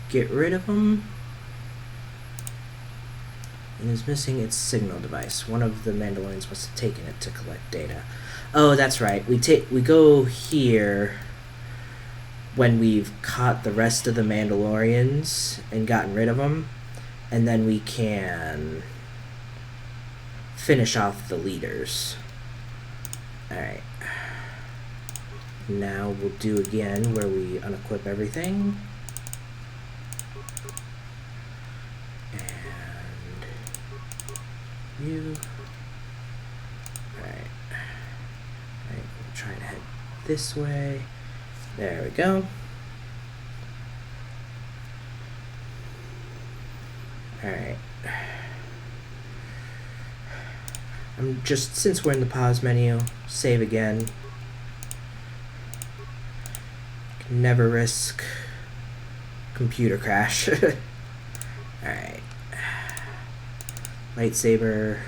A: get rid of them? It is missing its signal device. One of the Mandalorians must have taken it to collect data. Oh, that's right. We go here when we've caught the rest of the Mandalorians and gotten rid of them, and then we can finish off the leaders. Alright. Now we'll do again where we unequip everything. You. Alright. Alright, we'll try to head this way. There we go. Alright. I'm just, since we're in the pause menu, save again. Can never risk computer crash. Alright. Lightsaber.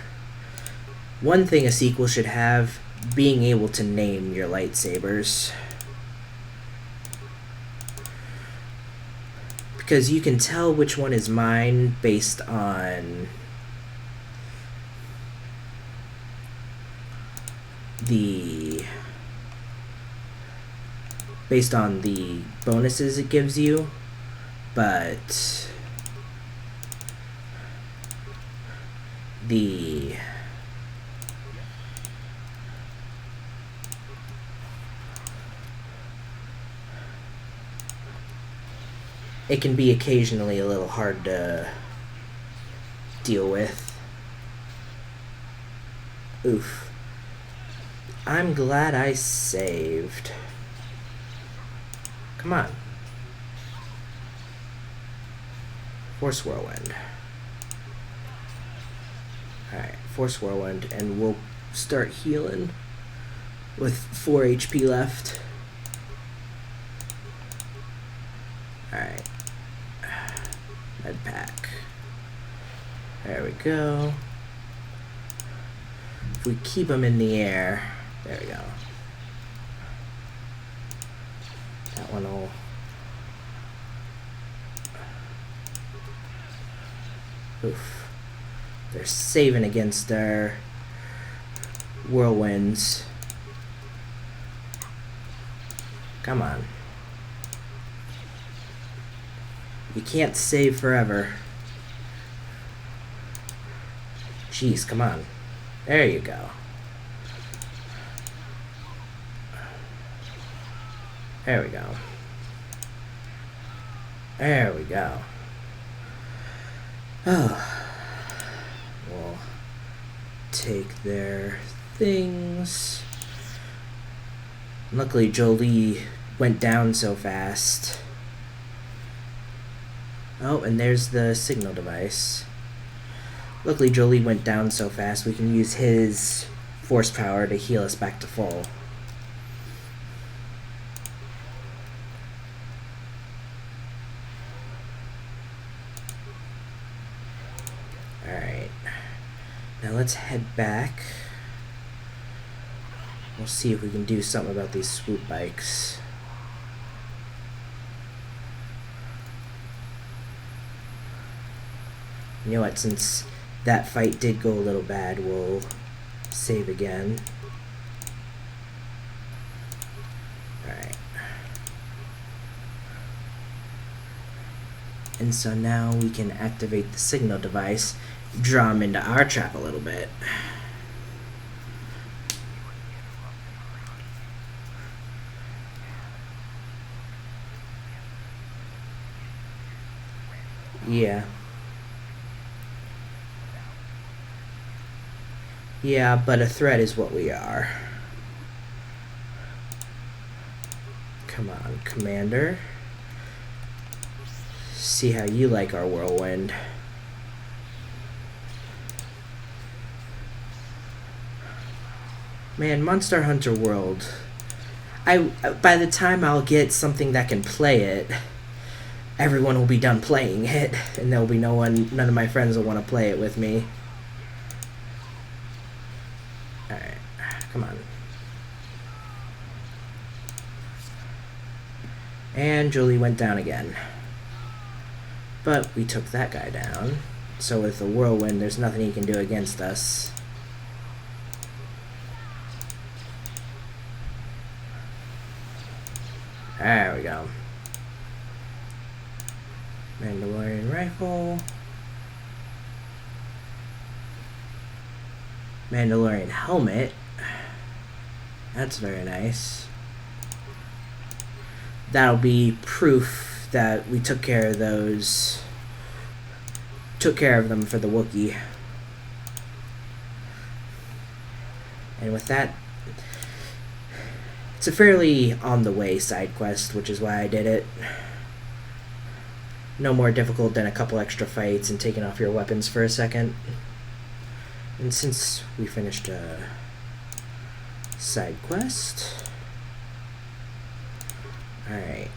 A: One thing a sequel should have, being able to name your lightsabers. Because you can tell which one is mine based on the bonuses it gives you, but it can be occasionally a little hard to deal with. Oof. I'm glad I saved. Come on. Force Whirlwind. Alright, Force Whirlwind, and we'll start healing with 4 HP left. Alright. Med pack. There we go. If we keep them in the air, there we go. That one will... Oof. They're saving against our whirlwinds. Come on. You can't save forever. Jeez, come on. There you go. There we go. There we go. Oh. We'll take their things. Luckily, Jolie went down so fast. Oh, and there's the signal device. Luckily, Jolie went down so fast we can use his force power to heal us back to full. Alright. Now let's head back. We'll see if we can do something about these swoop bikes. You know what, since that fight did go a little bad, we'll save again. Alright. And so now we can activate the signal device, draw him into our trap a little bit. Yeah. Yeah, but a threat is what we are. Come on, Commander. See how you like our whirlwind. Man, Monster Hunter World. By the time I'll get something that can play it, everyone will be done playing it, and there'll be none of my friends will want to play it with me. Alright, come on. And Julie went down again. But we took that guy down. So with the whirlwind, there's nothing he can do against us. There we go. Mandalorian rifle. Mandalorian helmet. That's very nice. That'll be proof that we took care of those. Took care of them for the Wookiee. And with that, it's a fairly on-the-way side quest, which is why I did it. No more difficult than a couple extra fights and taking off your weapons for a second. And since we finished a side quest, alright.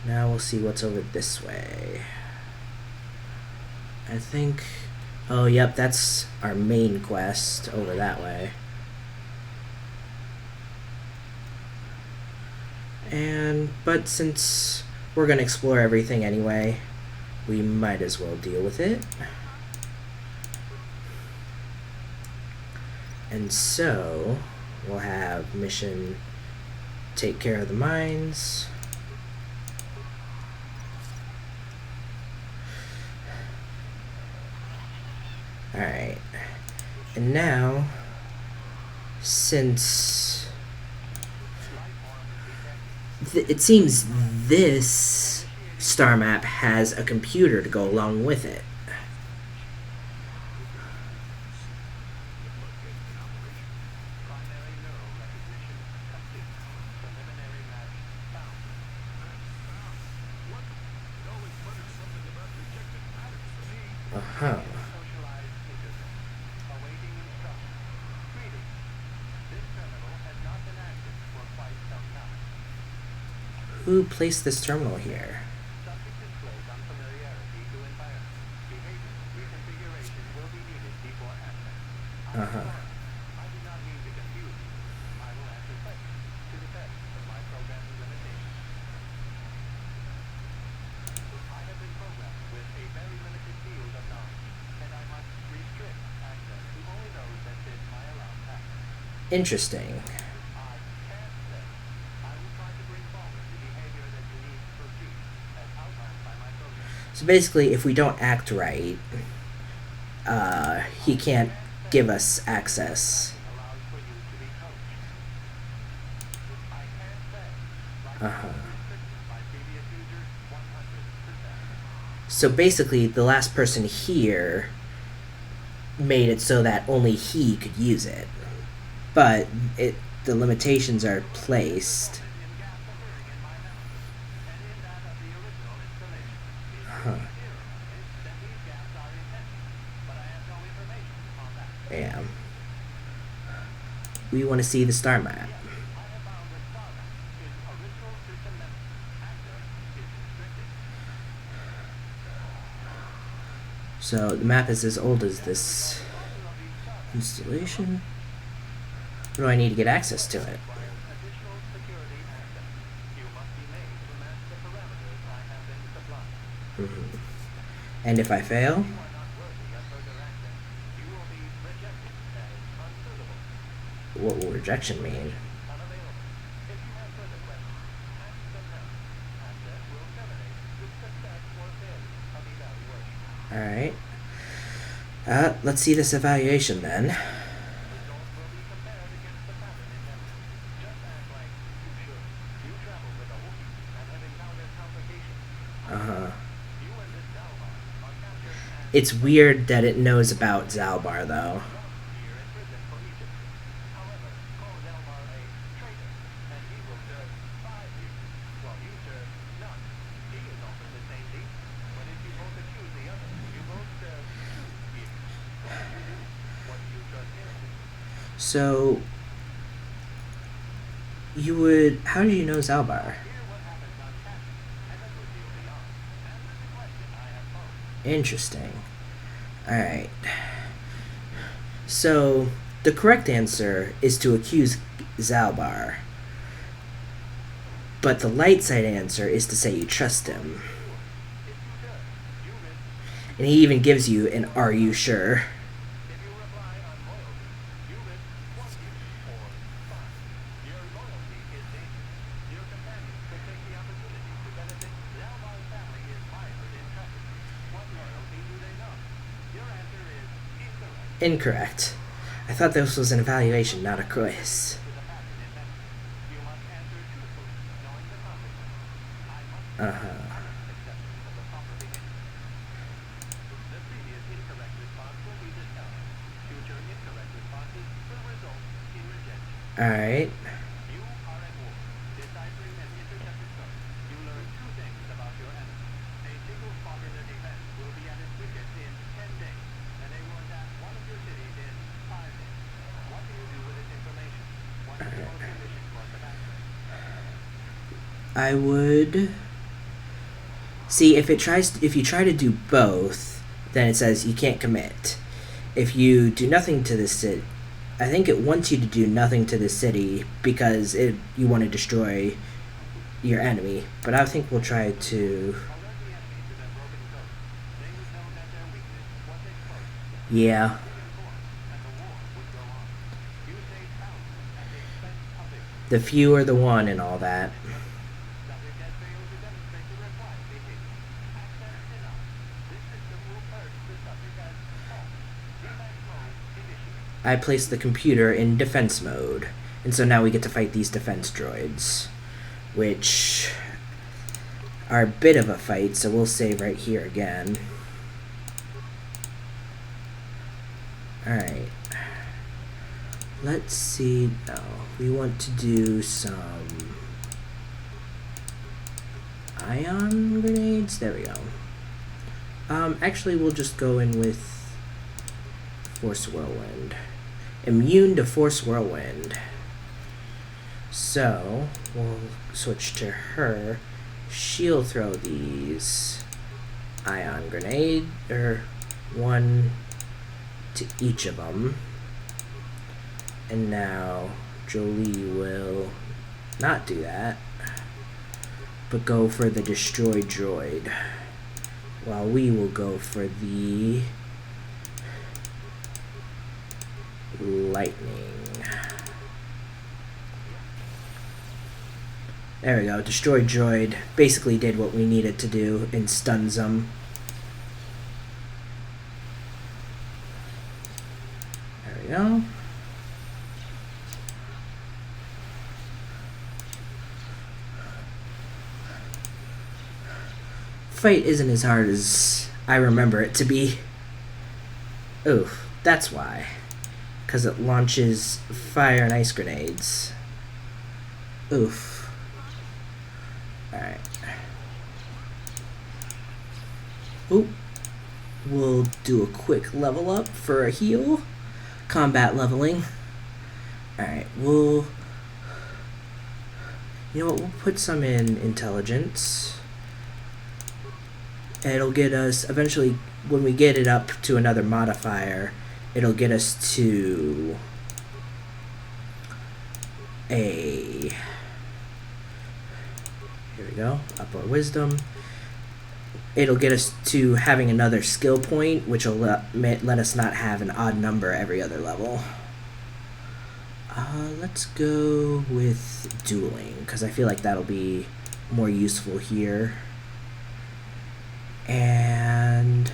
A: Now we'll see what's over this way. I think... Oh, yep, that's our main quest over that way. But since we're going to explore everything anyway, we might as well deal with it. And so, we'll have mission take care of the mines. Alright. And now, since it seems this star map has a computer to go along with it. Uh-huh. Who placed this terminal here? Uh-huh. Interesting. So basically, if we don't act right, he can't give us access. Uh-huh. So basically, the last person here made it so that only he could use it. But the limitations are placed. Huh. Yeah. We want to see the star map. So the map is as old as this installation. What do I need to get access to it? Mm-hmm. And if I fail? What will rejection mean? Alright. Let's see this evaluation then. Uh-huh. It's weird that it knows about Zalbar, though. So, you would... How do you know Zalbar? Interesting. Alright. So, the correct answer is to accuse Zalbar. But the light side answer is to say you trust him. And he even gives you an "Are you sure?" Incorrect. I thought this was an evaluation, not a quiz. Uh-huh. Alright. I would see if you try to do both, then it says you can't commit. If you do nothing to the city, I think it wants you to do nothing to the city because you want to destroy your enemy. But I think we'll try to. Yeah. The fewer the one and all that. I placed the computer in defense mode, and so now we get to fight these defense droids, which are a bit of a fight, so we'll save right here again. Alright. Let's see. No, we want to do some ion grenades. There we go. Actually, we'll just go in with Force Whirlwind. Immune to Force Whirlwind. So, we'll switch to her. She'll throw these ion grenade, or one to each of them. And now Jolie will not do that, but go for the destroy droid, while we will go for the lightning. There we go. Destroy droid basically did what we needed to do and stuns them. fight isn't as hard as I remember it to be. Oof, that's why. Because it launches fire and ice grenades. Oof. Alright. Oop. We'll do a quick level up for a heal. Combat leveling. Alright, we'll... You know what, we'll put some in intelligence. And it'll get us, eventually, when we get it up to another modifier, it'll get us to a... Here we go, up our wisdom. It'll get us to having another skill point, which will let us not have an odd number every other level. Let's go with dueling, because I feel like that'll be more useful here. And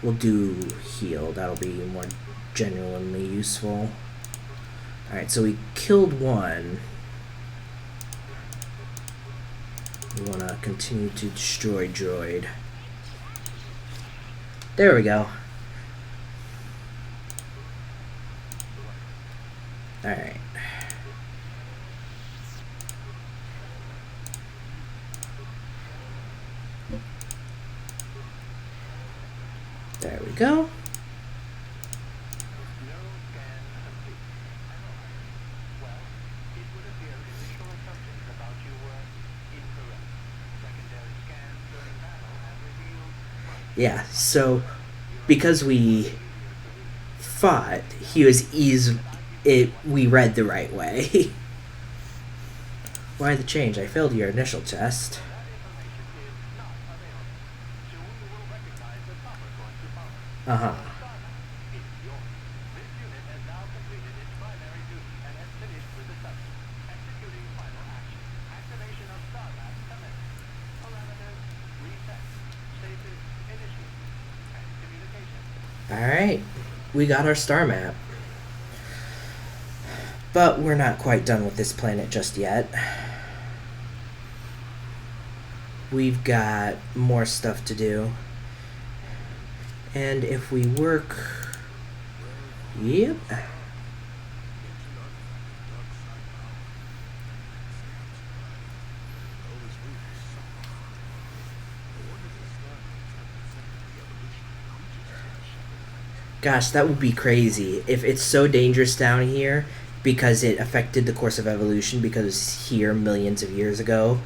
A: we'll do heal. That'll be more genuinely useful. Alright, so we killed one. We want to continue to destroy droid. There we go. Alright. There we go. Yeah, so because we fought, he was we read the right way. Why the change? I failed your initial test. Uh-huh. Alright, we got our star map. But we're not quite done with this planet just yet. We've got more stuff to do. And if we work... Yep. Gosh, that would be crazy. If it's so dangerous down here because it affected the course of evolution because it was here millions of years ago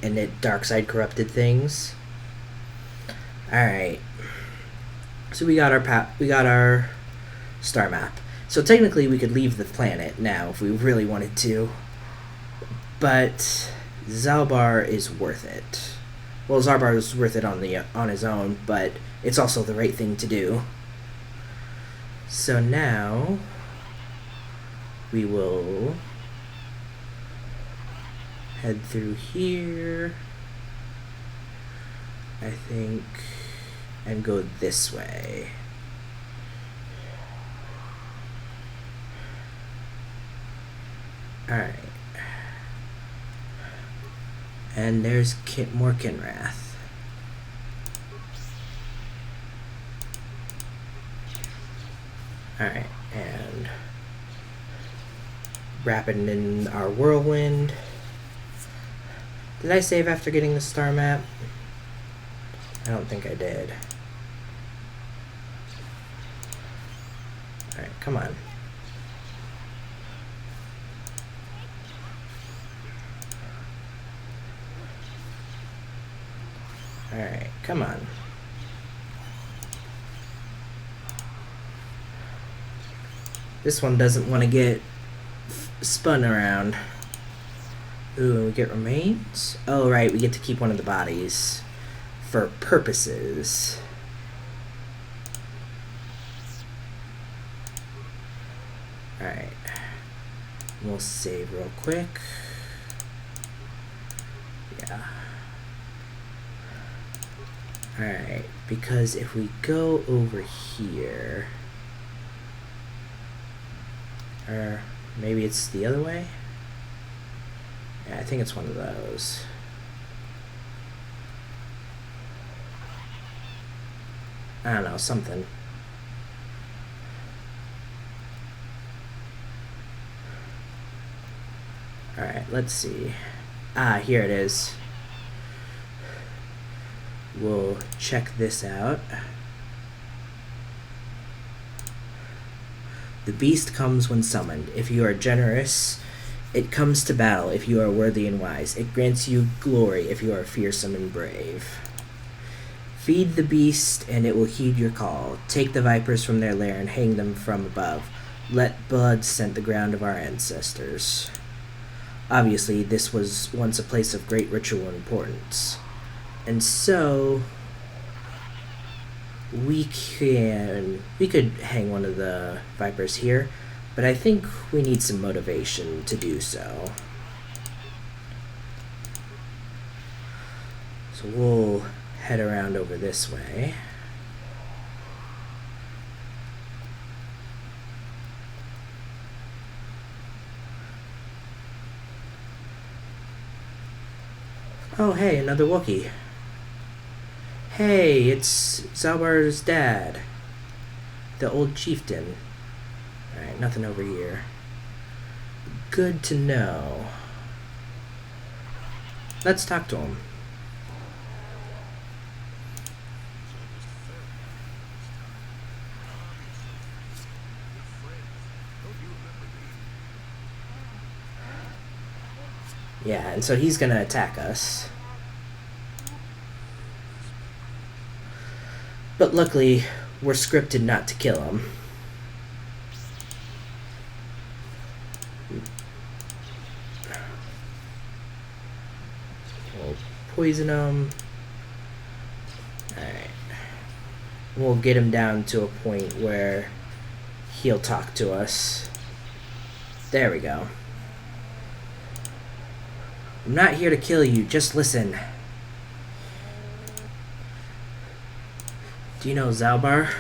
A: and it dark-side corrupted things. Alright. So we got our star map. So technically we could leave the planet now if we really wanted to. But Zalbar is worth it. Well, Zalbar is worth it on his own, but it's also the right thing to do. So now we will head through here, I think, and go this way. Alright. And there's more Kinrath. Alright, and wrapping in our whirlwind. Did I save after getting the star map? I don't think I did. Alright, come on. Alright, come on. This one doesn't want to get spun around. Ooh, we get remains? Oh, right, we get to keep one of the bodies for purposes. Alright. We'll save real quick. Yeah. Alright, because if we go over here... Or maybe it's the other way? Yeah, I think it's one of those. I don't know, something. Alright, let's see. Ah, here it is. We'll check this out. The beast comes when summoned. If you are generous, it comes to battle. If you are worthy and wise, it grants you glory. If you are fearsome and brave. Feed the beast, and it will heed your call. Take the vipers from their lair and hang them from above. Let blood scent the ground of our ancestors. Obviously, this was once a place of great ritual importance. And so we could hang one of the vipers here, but I think we need some motivation to do so. So we'll head around over this way. Oh hey, another Wookiee. Hey, it's Zalbar's dad. The old chieftain. Alright, nothing over here. Good to know. Let's talk to him. Yeah, and so he's gonna attack us. But luckily, we're scripted not to kill him. We'll poison him. Alright. We'll get him down to a point where he'll talk to us. There we go. I'm not here to kill you, just listen. Do you know Zalbar?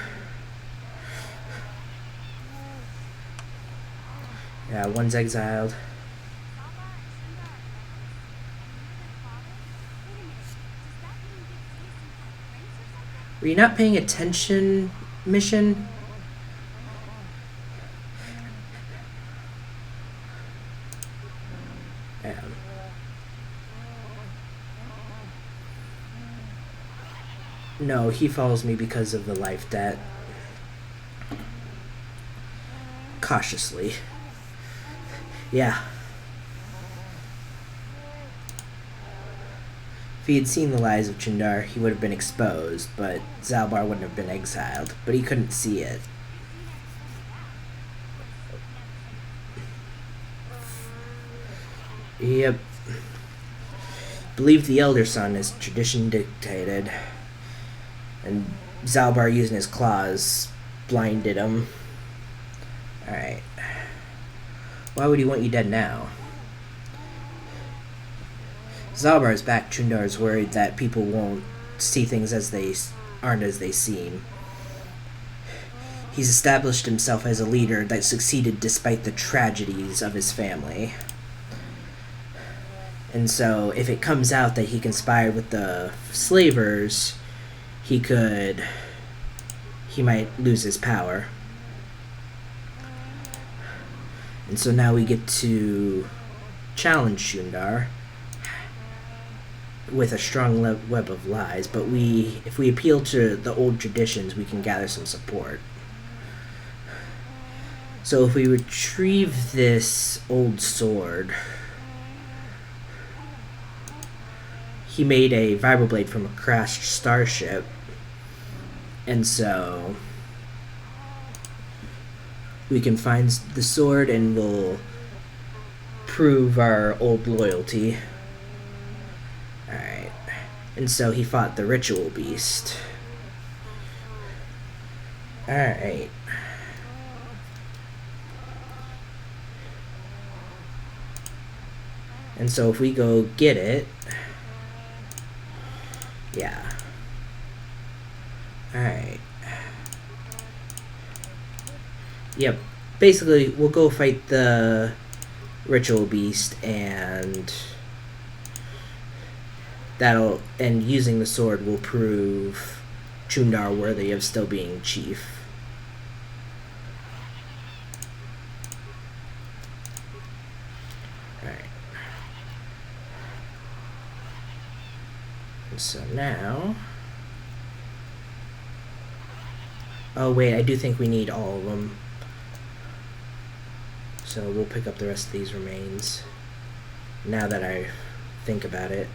A: Yeah, one's exiled. Were you not paying attention, mission? No, he follows me because of the life debt. Cautiously. Yeah. If he had seen the lies of Chundar, he would have been exposed, but Zalbar wouldn't have been exiled. But he couldn't see it. Yep. Believed the elder son as tradition dictated. And Zalbar, using his claws, blinded him. Alright. Why would he want you dead now? Zalbar is back. Chundar is worried that people won't see things as they aren't as they seem. He's established himself as a leader that succeeded despite the tragedies of his family. And so, if it comes out that he conspired with the slavers, he might lose his power. And so now we get to challenge Chundar with a strong web of lies, but if we appeal to the old traditions, we can gather some support. So if we retrieve this old sword, he made a vibroblade from a crashed starship, and so we can find the sword and we'll prove our old loyalty. Alright. And so he fought the ritual beast. Alright. And so if we go get it... Yeah. Alright. Yep. Basically, we'll go fight the ritual beast, and using the sword will prove Chundar worthy of still being chief. Alright. So now... Oh wait, I do think we need all of them. So we'll pick up the rest of these remains. Now that I think about it.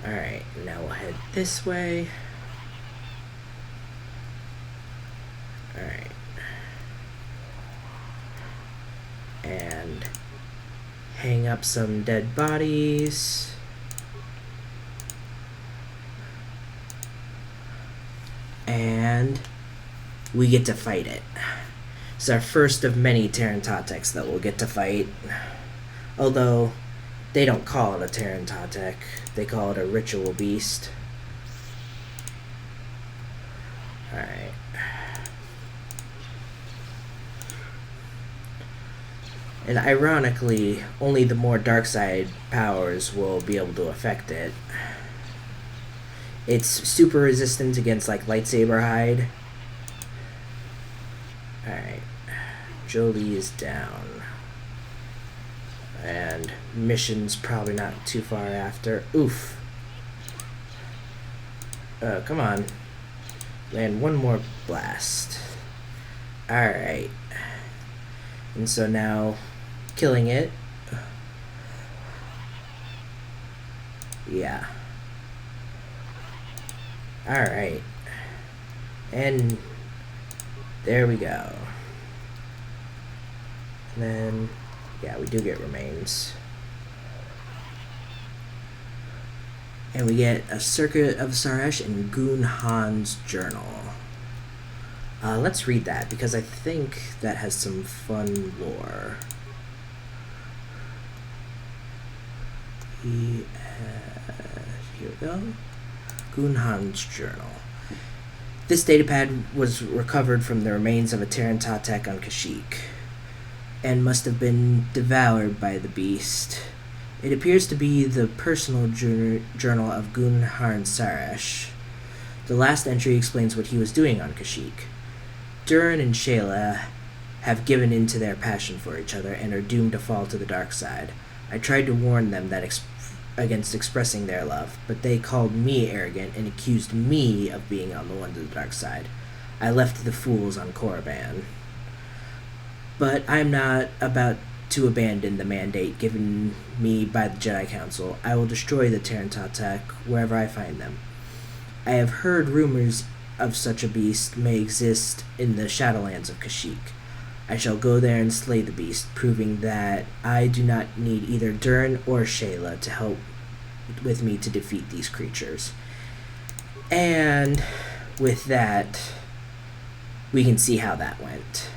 A: Alright, now we'll head this way. Alright. And hang up some dead bodies. And we get to fight it. It's our first of many Tarantateks that we'll get to fight. Although, they don't call it a Tarantatek. They call it a ritual beast. Alright. And ironically, only the more dark side powers will be able to affect it. It's super resistant against, like, lightsaber hide. Alright. Jolie is down. And mission's probably not too far after. Oof. Come on. Land one more blast. Alright. And so now, killing it. Yeah. Alright. And there we go. And then, yeah, we do get remains. And we get a Circuit of Saresh and Goon Han's journal. Let's read that, because I think that has some fun lore. Here we go. Goon Han's journal. This datapad was recovered from the remains of a Tarantatek on Kashyyyk, and must have been devoured by the beast. It appears to be the personal journal of Goon Han Saresh. The last entry explains what he was doing on Kashyyyk. Durin and Shayla have given in to their passion for each other and are doomed to fall to the dark side. I tried to warn them that against expressing their love, but they called me arrogant and accused me of being on the one to the dark side. I left the fools on Korriban. But I'm not about to abandon the mandate given me by the Jedi Council. I will destroy the Tarantatek wherever I find them. I have heard rumors of such a beast may exist in the Shadowlands of Kashyyyk. I shall go there and slay the beast, proving that I do not need either Durin or Shayla to help with me to defeat these creatures. And with that, we can see how that went.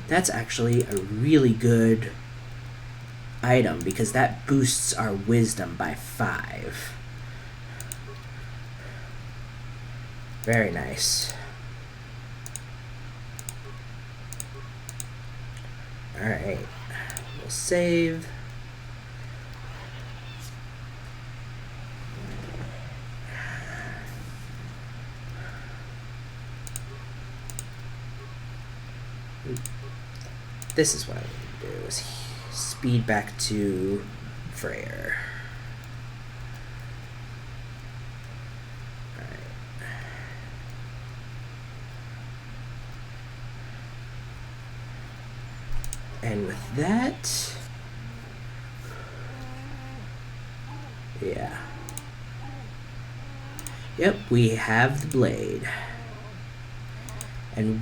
A: That's actually a really good item, because that boosts our wisdom by 5. Very nice. Alright. We'll save. This is what I need to do, is speed back to Freyr. And with that, yeah. Yep, we have the blade. And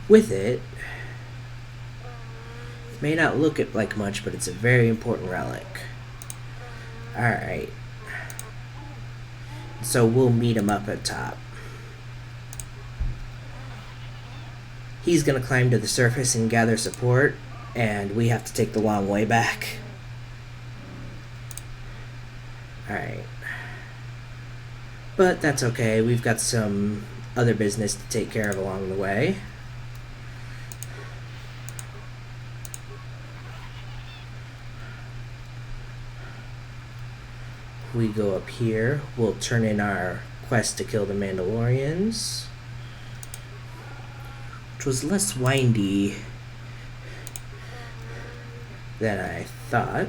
A: with it, may not look like much, but it's a very important relic. Alright. So we'll meet him up at top. He's gonna climb to the surface and gather support, and we have to take the long way back. Alright. But that's okay, we've got some other business to take care of along the way. We go up here, we'll turn in our quest to kill the Mandalorians, which was less windy than I thought.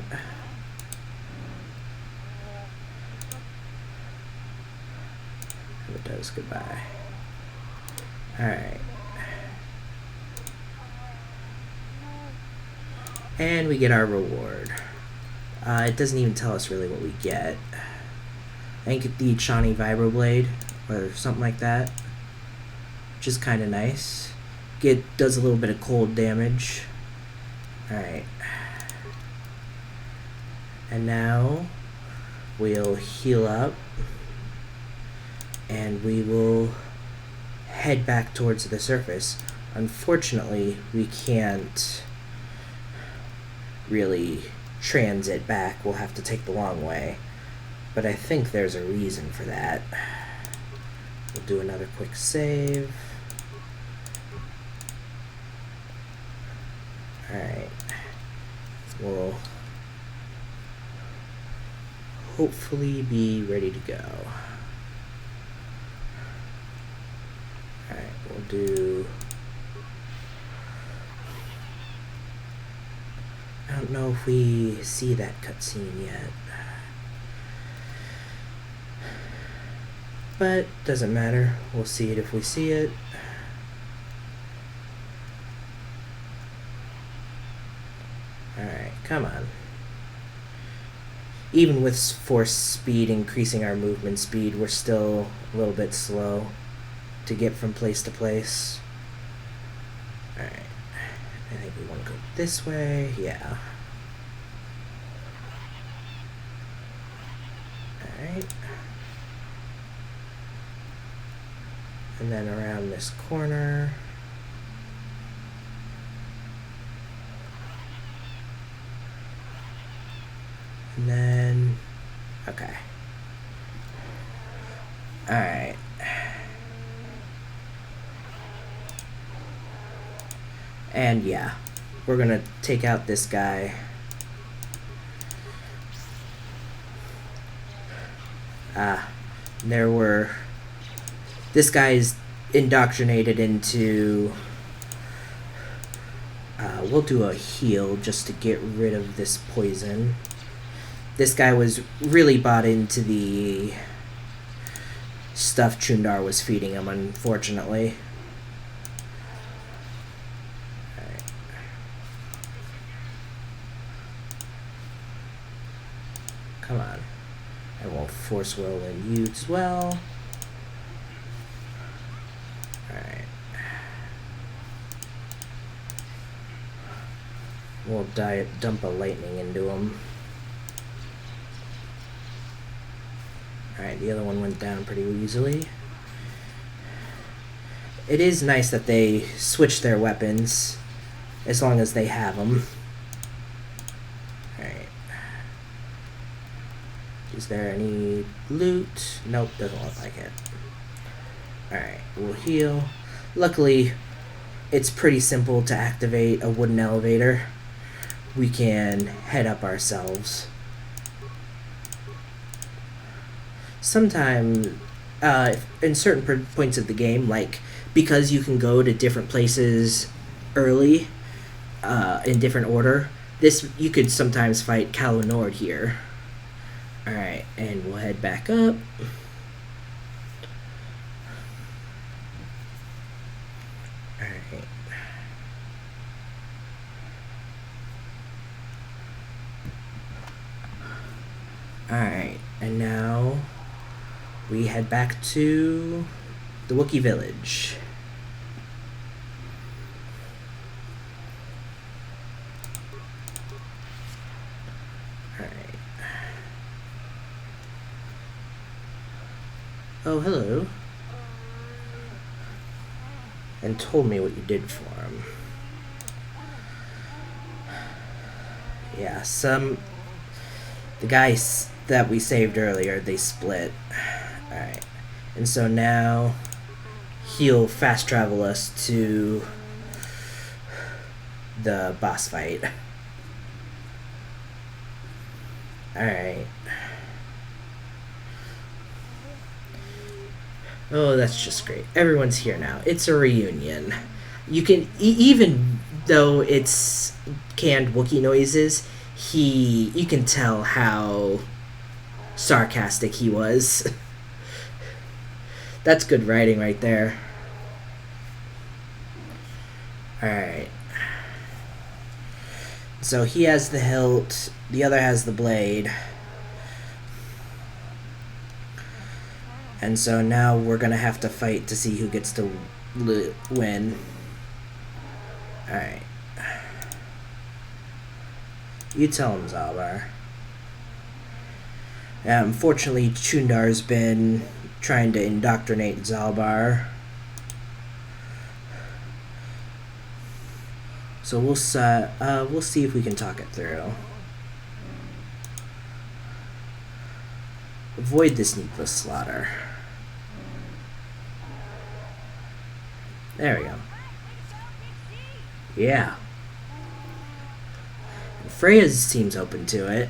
A: It does. Goodbye. Alright. And we get our reward. It doesn't even tell us really what we get. I think the Chani Vibroblade or something like that, which is kind of nice. Does a little bit of cold damage. Alright. And now we'll heal up and we will head back towards the surface. Unfortunately, we can't really transit back. We'll have to take the long way. But I think there's a reason for that. We'll do another quick save. Alright. We'll hopefully be ready to go. Alright, we'll do... I don't know if we see that cutscene yet. But doesn't matter. We'll see it if we see it. Alright, come on. Even with force speed increasing our movement speed, we're still a little bit slow to get from place to place. Alright. I think we want to go this way. Yeah. Alright. And then around this corner. And then... okay. Alright. And yeah, we're gonna take out this guy. This guy's indoctrinated into... we'll do a heal just to get rid of this poison. This guy was really bought into the stuff Chundar was feeding him, unfortunately. Alright. Come on. I won't force will in you as well. Alright. We'll dump a lightning into him. Alright, the other one went down pretty easily. It is nice that they switch their weapons, as long as they have them. Alright. Is there any loot? Nope, doesn't look like it. Alright, we'll heal. Luckily, it's pretty simple to activate a wooden elevator. We can head up ourselves. Sometimes, in certain points of the game, like, because you can go to different places early, in different order, you could sometimes fight Kalu Nord here. Alright, and we'll head back up. Alright. Alright, and now we head back to the Wookiee village. Alright. Oh, hello. And told me what you did for him. Yeah, the guys that we saved earlier, they split. Alright. And so now he'll fast travel us to the boss fight. Alright. Oh, that's just great. Everyone's here now. It's a reunion. You can even though it's canned Wookiee noises, you can tell how sarcastic he was. That's good writing right there. Alright. So he has the hilt, the other has the blade. And so now we're gonna have to fight to see who gets to win. Alright. You tell him, Zalbar. Unfortunately, Chundar's been trying to indoctrinate Zalbar. So we'll see if we can talk it through. Avoid this needless slaughter. There we go. Yeah. Freya seems open to it.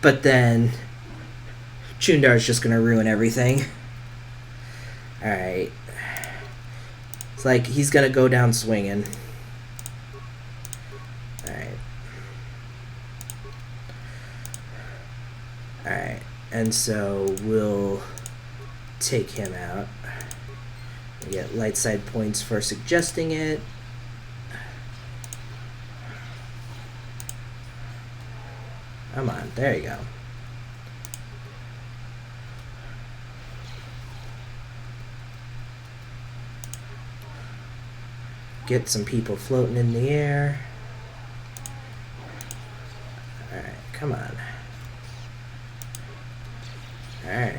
A: But then Chundar's just gonna ruin everything. Alright. It's like he's gonna go down swinging. Alright. Alright. And so we'll take him out. We get light side points for suggesting it. Come on, there you go. Get some people floating in the air. Alright, come on. Alright.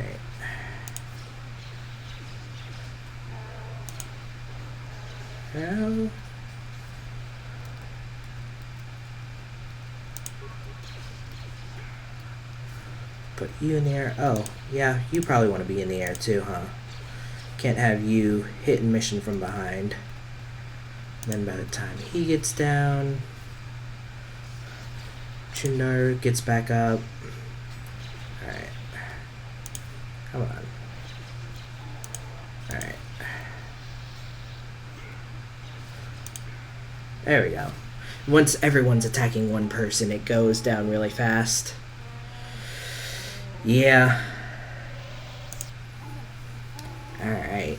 A: Well, put you in the air. Oh, yeah, you probably want to be in the air too, huh? Can't have you hitting mission from behind. Then by the time he gets down, Chundar gets back up. Alright. Come on. Alright. There we go. Once everyone's attacking one person, it goes down really fast. Yeah. Alright.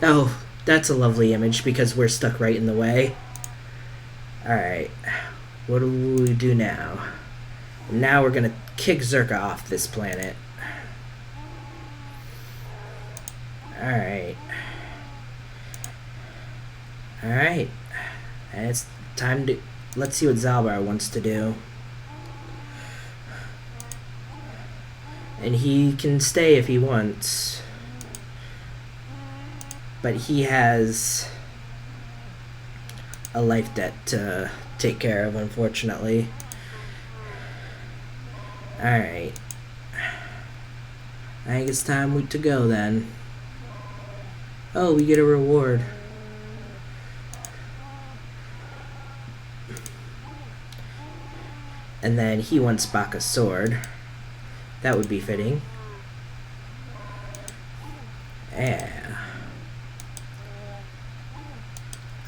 A: Oh, that's a lovely image because we're stuck right in the way. Alright. What do we do now? Now we're gonna kick Zerka off this planet. Alright. Alright. And it's time to... Let's see what Zalbar wants to do. And he can stay if he wants. But he has a life debt to take care of, unfortunately. Alright. I think it's time to go then. Oh, we get a reward. And then he wants Baka's sword. That would be fitting. Yeah.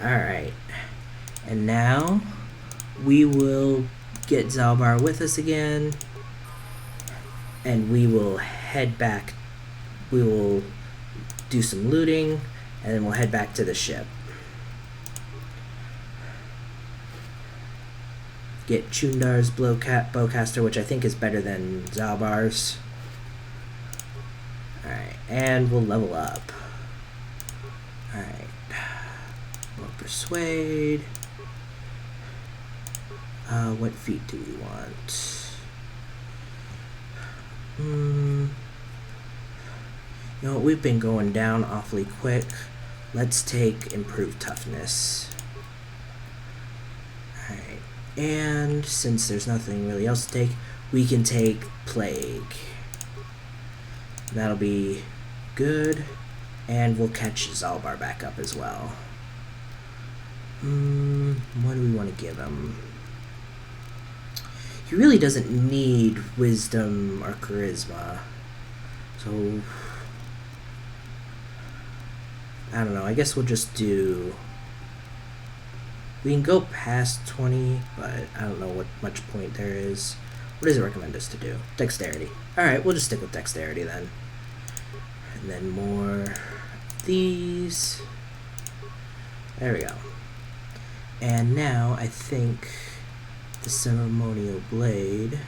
A: Alright. And now we will get Zalbar with us again. And we will head back. We will do some looting. And then we'll head back to the ship. Get Chundar's bowcaster, which I think is better than Zalbar's. Alright, and we'll level up. Alright. More persuade. What feat do we want? You know, we've been going down awfully quick. Let's take improved toughness. Alright. And since there's nothing really else to take, we can take Plague. That'll be good. And we'll catch Zalbar back up as well. What do we want to give him? He really doesn't need wisdom or charisma. So, I don't know. I guess we'll just do... We can go past 20, but I don't know what much point there is. What does it recommend us to do? Dexterity. Alright, we'll just stick with dexterity then. And then more of these. There we go. And now I think the ceremonial blade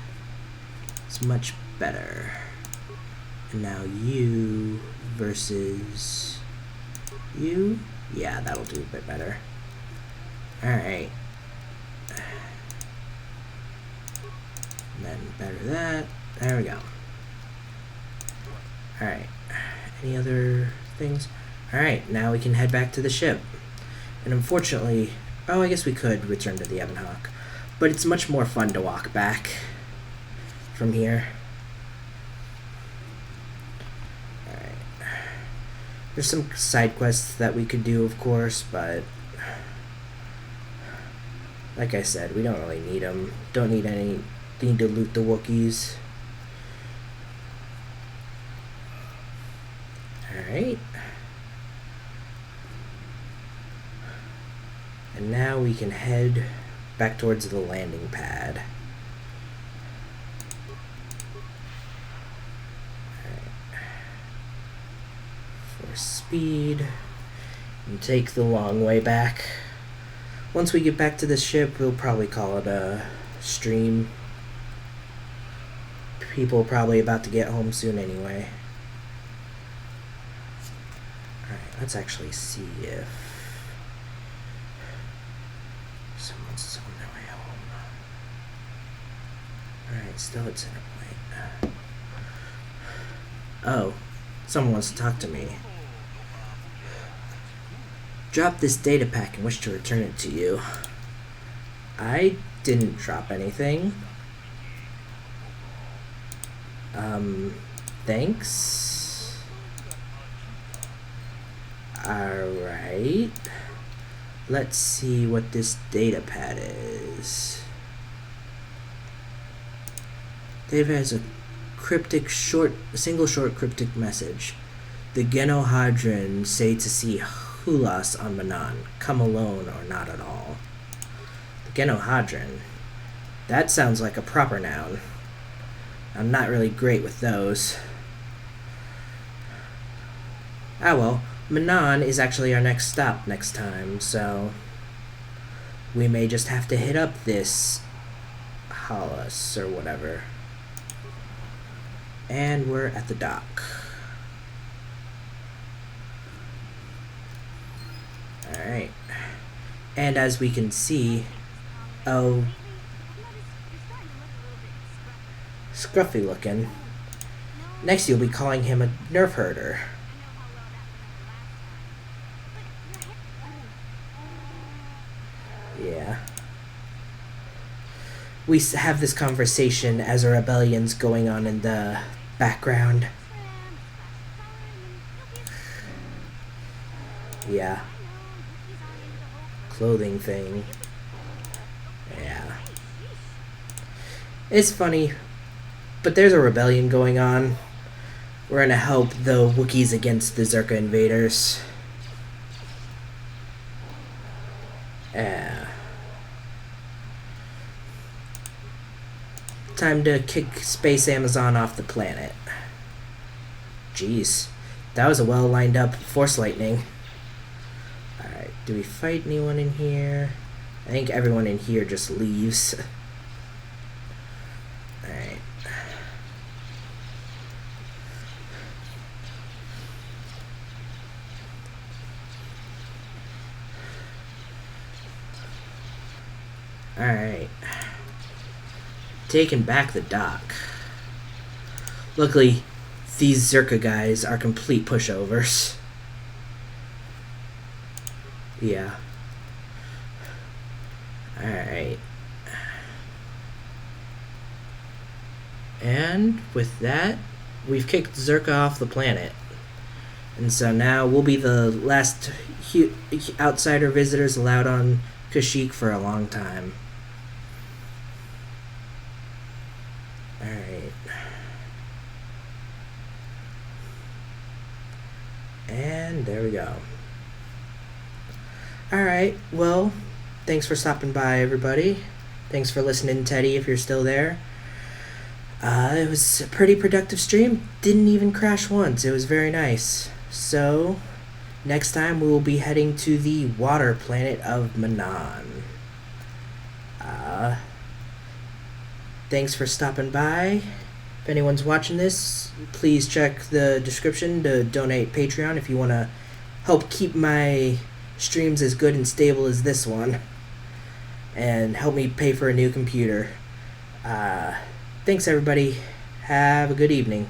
A: is much better. And now you versus you. Yeah, that'll do a bit better. Alright. And then better that. There we go. Alright. Any other things? Alright, now we can head back to the ship. And unfortunately, oh, I guess we could return to the Ebonhawk. But it's much more fun to walk back from here. Alright. There's some side quests that we could do, of course, but like I said, we don't really need them. Don't need anything to loot the Wookiees. Alright. And now we can head back towards the landing pad. Alright. For speed. And take the long way back. Once we get back to the ship, we'll probably call it a stream. People are probably about to get home soon anyway. Alright, let's actually see if someone's on their way home. Alright, still at center point. Oh, someone wants to talk to me. Drop this data pack and wish to return it to you. I didn't drop anything. Thanks. Alright. Let's see what this data pad is. Data pad has a single short cryptic message. The Genohadran say to see Hulas on Manan. Come alone or not at all. The Genohadran. That sounds like a proper noun. I'm not really great with those. Ah well, Manan is actually our next stop next time, so we may just have to hit up this Hollis or whatever. And we're at the dock. Alright. And as we can see, oh, scruffy looking. Next you'll be calling him a nerf herder. Yeah. We have this conversation as a rebellion's going on in the background. Yeah. Clothing thing. Yeah. It's funny, but there's a rebellion going on. We're gonna help the Wookiees against the Zerka invaders. Yeah. Time to kick Space Amazon off the planet. Jeez. That was a well lined up force lightning. Alright, do we fight anyone in here? I think everyone in here just leaves. Alright. Alright. Taking back the dock. Luckily, these Zerka guys are complete pushovers. Yeah. Alright. And with that, we've kicked Zerka off the planet. And so now we'll be the last outsider visitors allowed on Kashyyyk for a long time. Alright. And there we go. Alright, well, thanks for stopping by, everybody. Thanks for listening, Teddy, if you're still there. It was a pretty productive stream. Didn't even crash once. It was very nice. So, next time we will be heading to the water planet of Manan. Thanks for stopping by. If anyone's watching this, please check the description to donate Patreon if you want to help keep my streams as good and stable as this one. And help me pay for a new computer. Thanks, everybody. Have a good evening.